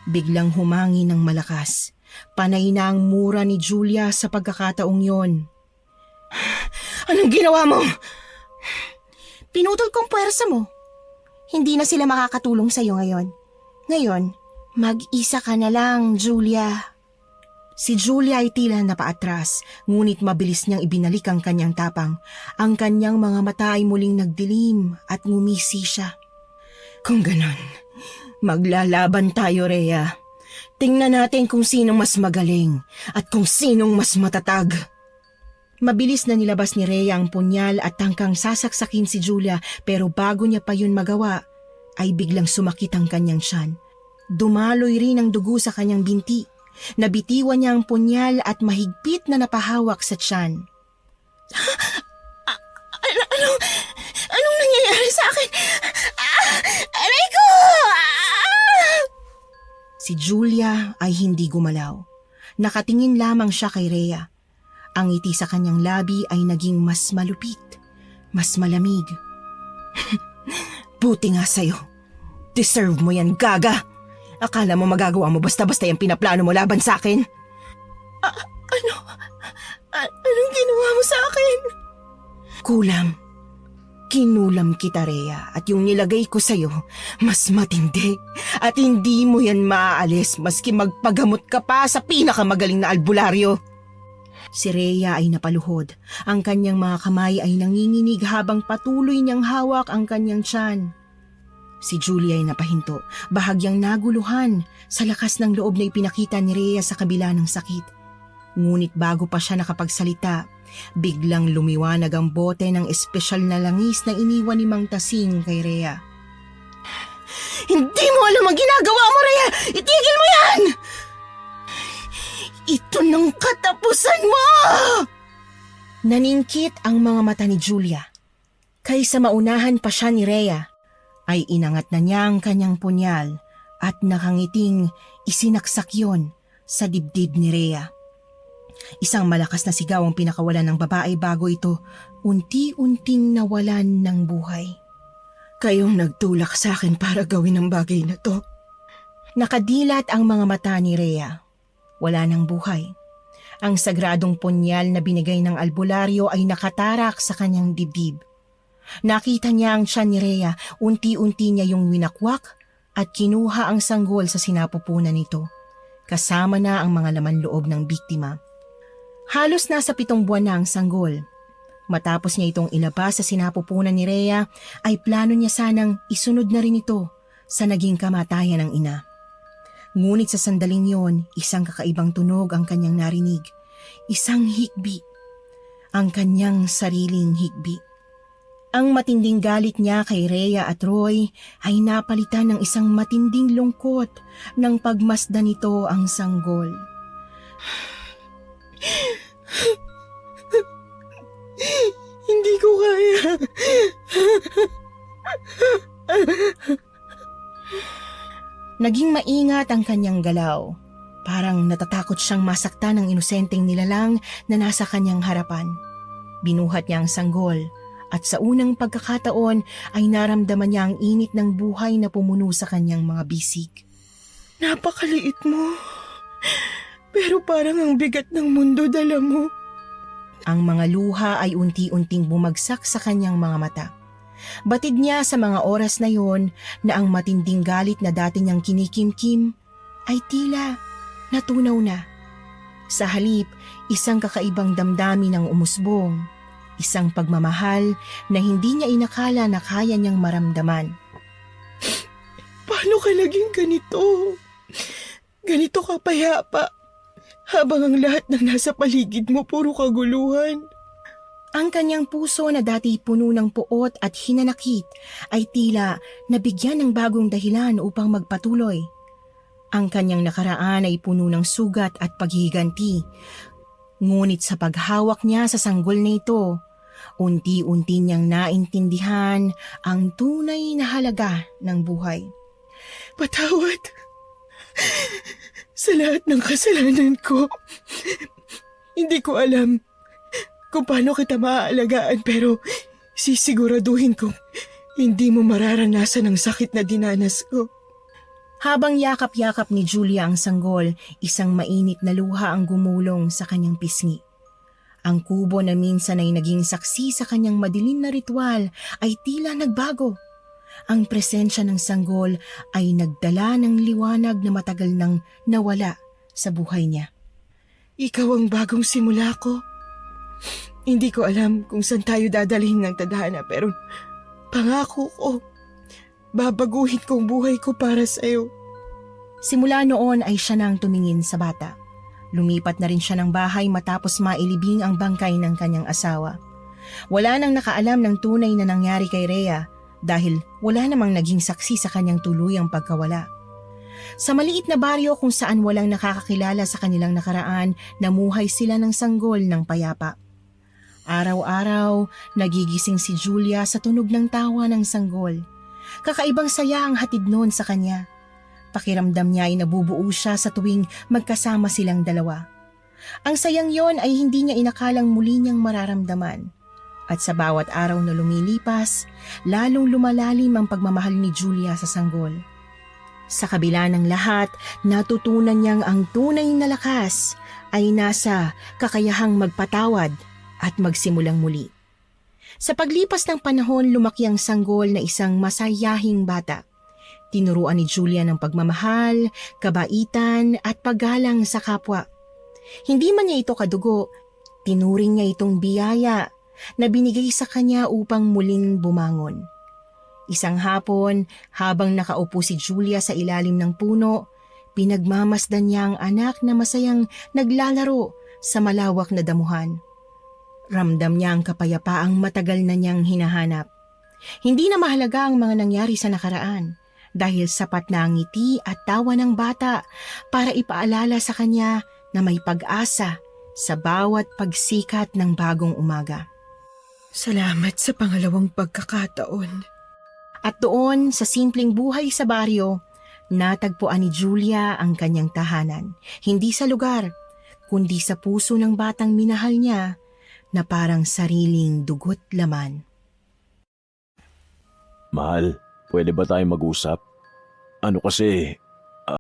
Biglang humangi ng malakas. Panay na ang mura ni Julia sa pagkakataong yon. Anong ginawa mo? Pinutol kong puwersa mo. Hindi na sila makakatulong sa'yo ngayon. Ngayon, mag-isa ka na lang, Julia. Si Julia ay tila napaatras, ngunit mabilis niyang ibinalik ang kanyang tapang. Ang kanyang mga mata ay muling nagdilim at ngumisi siya. Kung ganon, maglalaban tayo, Rhea. Tingnan natin kung sinong mas magaling at kung sinong mas matatag. Mabilis na nilabas ni Rhea ang punyal at tangkang sasaksakin si Julia, pero bago niya pa yun magawa, ay biglang sumakit ang kanyang tiyan. Dumaloy rin ang dugo sa kanyang binti. Nabitiwan niya ang punyal at mahigpit na napahawak sa tiyan. Anong nangyayari sa akin? Aray ko! Si Julia ay hindi gumalaw. Nakatingin lamang siya kay Rhea. Ang ngiti sa kanyang labi ay naging mas malupit, mas malamig. Buti nga sa'yo. Deserve mo yan, gaga! Akala mo magagawa mo basta-basta yung pinaplano mo laban sa akin? Anong ginawa mo sa akin? Kulam. Kinulam kita, Rhea, at yung nilagay ko sa'yo, mas matindi. At hindi mo yan maaalis maski magpagamot ka pa sa pinakamagaling na albularyo. Si Rhea ay napaluhod. Ang kanyang mga kamay ay nanginginig habang patuloy niyang hawak ang kanyang tiyan. Si Julia ay napahinto, bahagyang naguluhan sa lakas ng loob na ipinakita ni Rhea sa kabila ng sakit. Ngunit bago pa siya nakapagsalita, biglang lumiwanag ang bote ng espesyal na langis na iniwan ni Mang Tasing kay Rhea. Hindi mo alam ang ginagawa mo, Rhea! Itigil mo yan! Ito ng katapusan mo! Naningkit ang mga mata ni Julia. Kaysa maunahan pa siya ni Rhea, ay inangat na niya ang kanyang punyal at nakangiting isinaksak yon sa dibdib ni Rhea. Isang malakas na sigaw ang pinakawalan ng babae bago ito unti-unting nawalan ng buhay. Kayong nagtulak sa akin para gawin ang bagay na to. Nakadilat ang mga mata ni Rhea. Wala ng buhay. Ang sagradong punyal na binigay ng albularyo ay nakatarak sa kanyang dibdib. Nakita niya ang tiyan ni Rhea, unti-unti niya yung winakwak at kinuha ang sanggol sa sinapupunan nito. Kasama na ang mga laman loob ng biktima. Halos nasa 7 buwan na ang sanggol. Matapos niya itong ilabas sa sinapupunan ni Rhea, ay plano niya sanang isunod na rin ito sa naging kamatayan ng ina. Ngunit sa sandaling yon, isang kakaibang tunog ang kanyang narinig. Isang hikbi. ang kanyang sariling higbi. Ang matinding galit niya kay Rhea at Roy ay napalitan ng isang matinding lungkot nang pagmasdan nito ang sanggol. Hindi ko kaya. Naging maingat ang kanyang galaw. Parang natatakot siyang masaktan ng inosenteng nilalang na nasa kanyang harapan. Binuhat niya ang sanggol at sa unang pagkakataon ay naramdaman niya ang init ng buhay na pumuno sa kanyang mga bisig. Napakaliit mo. Pero parang ang bigat ng mundo dala mo. Ang mga luha ay unti-unting bumagsak sa kanyang mga mata. Batid niya sa mga oras na yon na ang matinding galit na dati niyang kinikimkim ay tila natunaw na. Sa halip, isang kakaibang damdamin ang umusbong, isang pagmamahal na hindi niya inakala na kaya niyang maramdaman. Paano ka naging ganito? Ganito ka payapa, habang ang lahat ng nasa paligid mo puro kaguluhan. Ang kanyang puso na dati puno ng puot at hinanakit ay tila nabigyan ng bagong dahilan upang magpatuloy. Ang kanyang nakaraan ay puno ng sugat at paghihiganti. Ngunit sa paghawak niya sa sanggol na ito, unti-unti niyang naintindihan ang tunay na halaga ng buhay. Patawad sa lahat ng kasalanan ko. Hindi ko alam kung paano kita maaalagaan, pero sisiguraduhin kong hindi mo mararanasan ang sakit na dinanas ko. Habang yakap-yakap ni Julia ang sanggol, isang mainit na luha ang gumulong sa kanyang pisngi. Ang kubo na minsan ay naging saksi sa kanyang madilim na ritual ay tila nagbago. Ang presensya ng sanggol ay nagdala ng liwanag na matagal nang nawala sa buhay niya. Ikaw ang bagong simula ko. Hindi ko alam kung saan tayo dadalhin ng tadhana, pero pangako ko, babaguhin kong buhay ko para sa'yo. Simula noon ay siya nang tumingin sa bata. Lumipat na rin siya ng bahay matapos mailibing ang bangkay ng kanyang asawa. Wala nang nakaalam ng tunay na nangyari kay Rhea dahil wala namang naging saksi sa kanyang tuluyang pagkawala. Sa maliit na baryo kung saan walang nakakakilala sa kanilang nakaraan, namuhay sila ng sanggol ng payapa. Araw-araw, nagigising si Julia sa tunog ng tawa ng sanggol. Kakaibang saya ang hatid noon sa kanya. Pakiramdam niya ay nabubuo siya sa tuwing magkasama silang dalawa. Ang sayang yon ay hindi niya inakalang muli niyang mararamdaman. At sa bawat araw na lumilipas, lalong lumalalim ang pagmamahal ni Julia sa sanggol. Sa kabila ng lahat, natutunan niyang ang tunay na lakas ay nasa kakayahang magpatawad at magsimulang muli. Sa paglipas ng panahon, lumaki ang sanggol na isang masayahing bata. Tinuruan ni Julia ng pagmamahal, kabaitan at paggalang sa kapwa. Hindi man niya ito kadugo, tinuring niya itong biyaya na binigay sa kanya upang muling bumangon. Isang hapon, habang nakaupo si Julia sa ilalim ng puno, pinagmamasdan niya ang anak na masayang naglalaro sa malawak na damuhan. Ramdam niya ang kapayapaang matagal na niyang hinahanap. Hindi na mahalaga ang mga nangyari sa nakaraan dahil sapat na ang ngiti at tawa ng bata para ipaalala sa kanya na may pag-asa sa bawat pagsikat ng bagong umaga. Salamat sa pangalawang pagkakataon. At doon sa simpleng buhay sa baryo, natagpuan ni Julia ang kanyang tahanan. Hindi sa lugar, kundi sa puso ng batang minahal niya na parang sariling dugo't laman. Mahal, pwede ba tayong mag-usap? Ano kasi,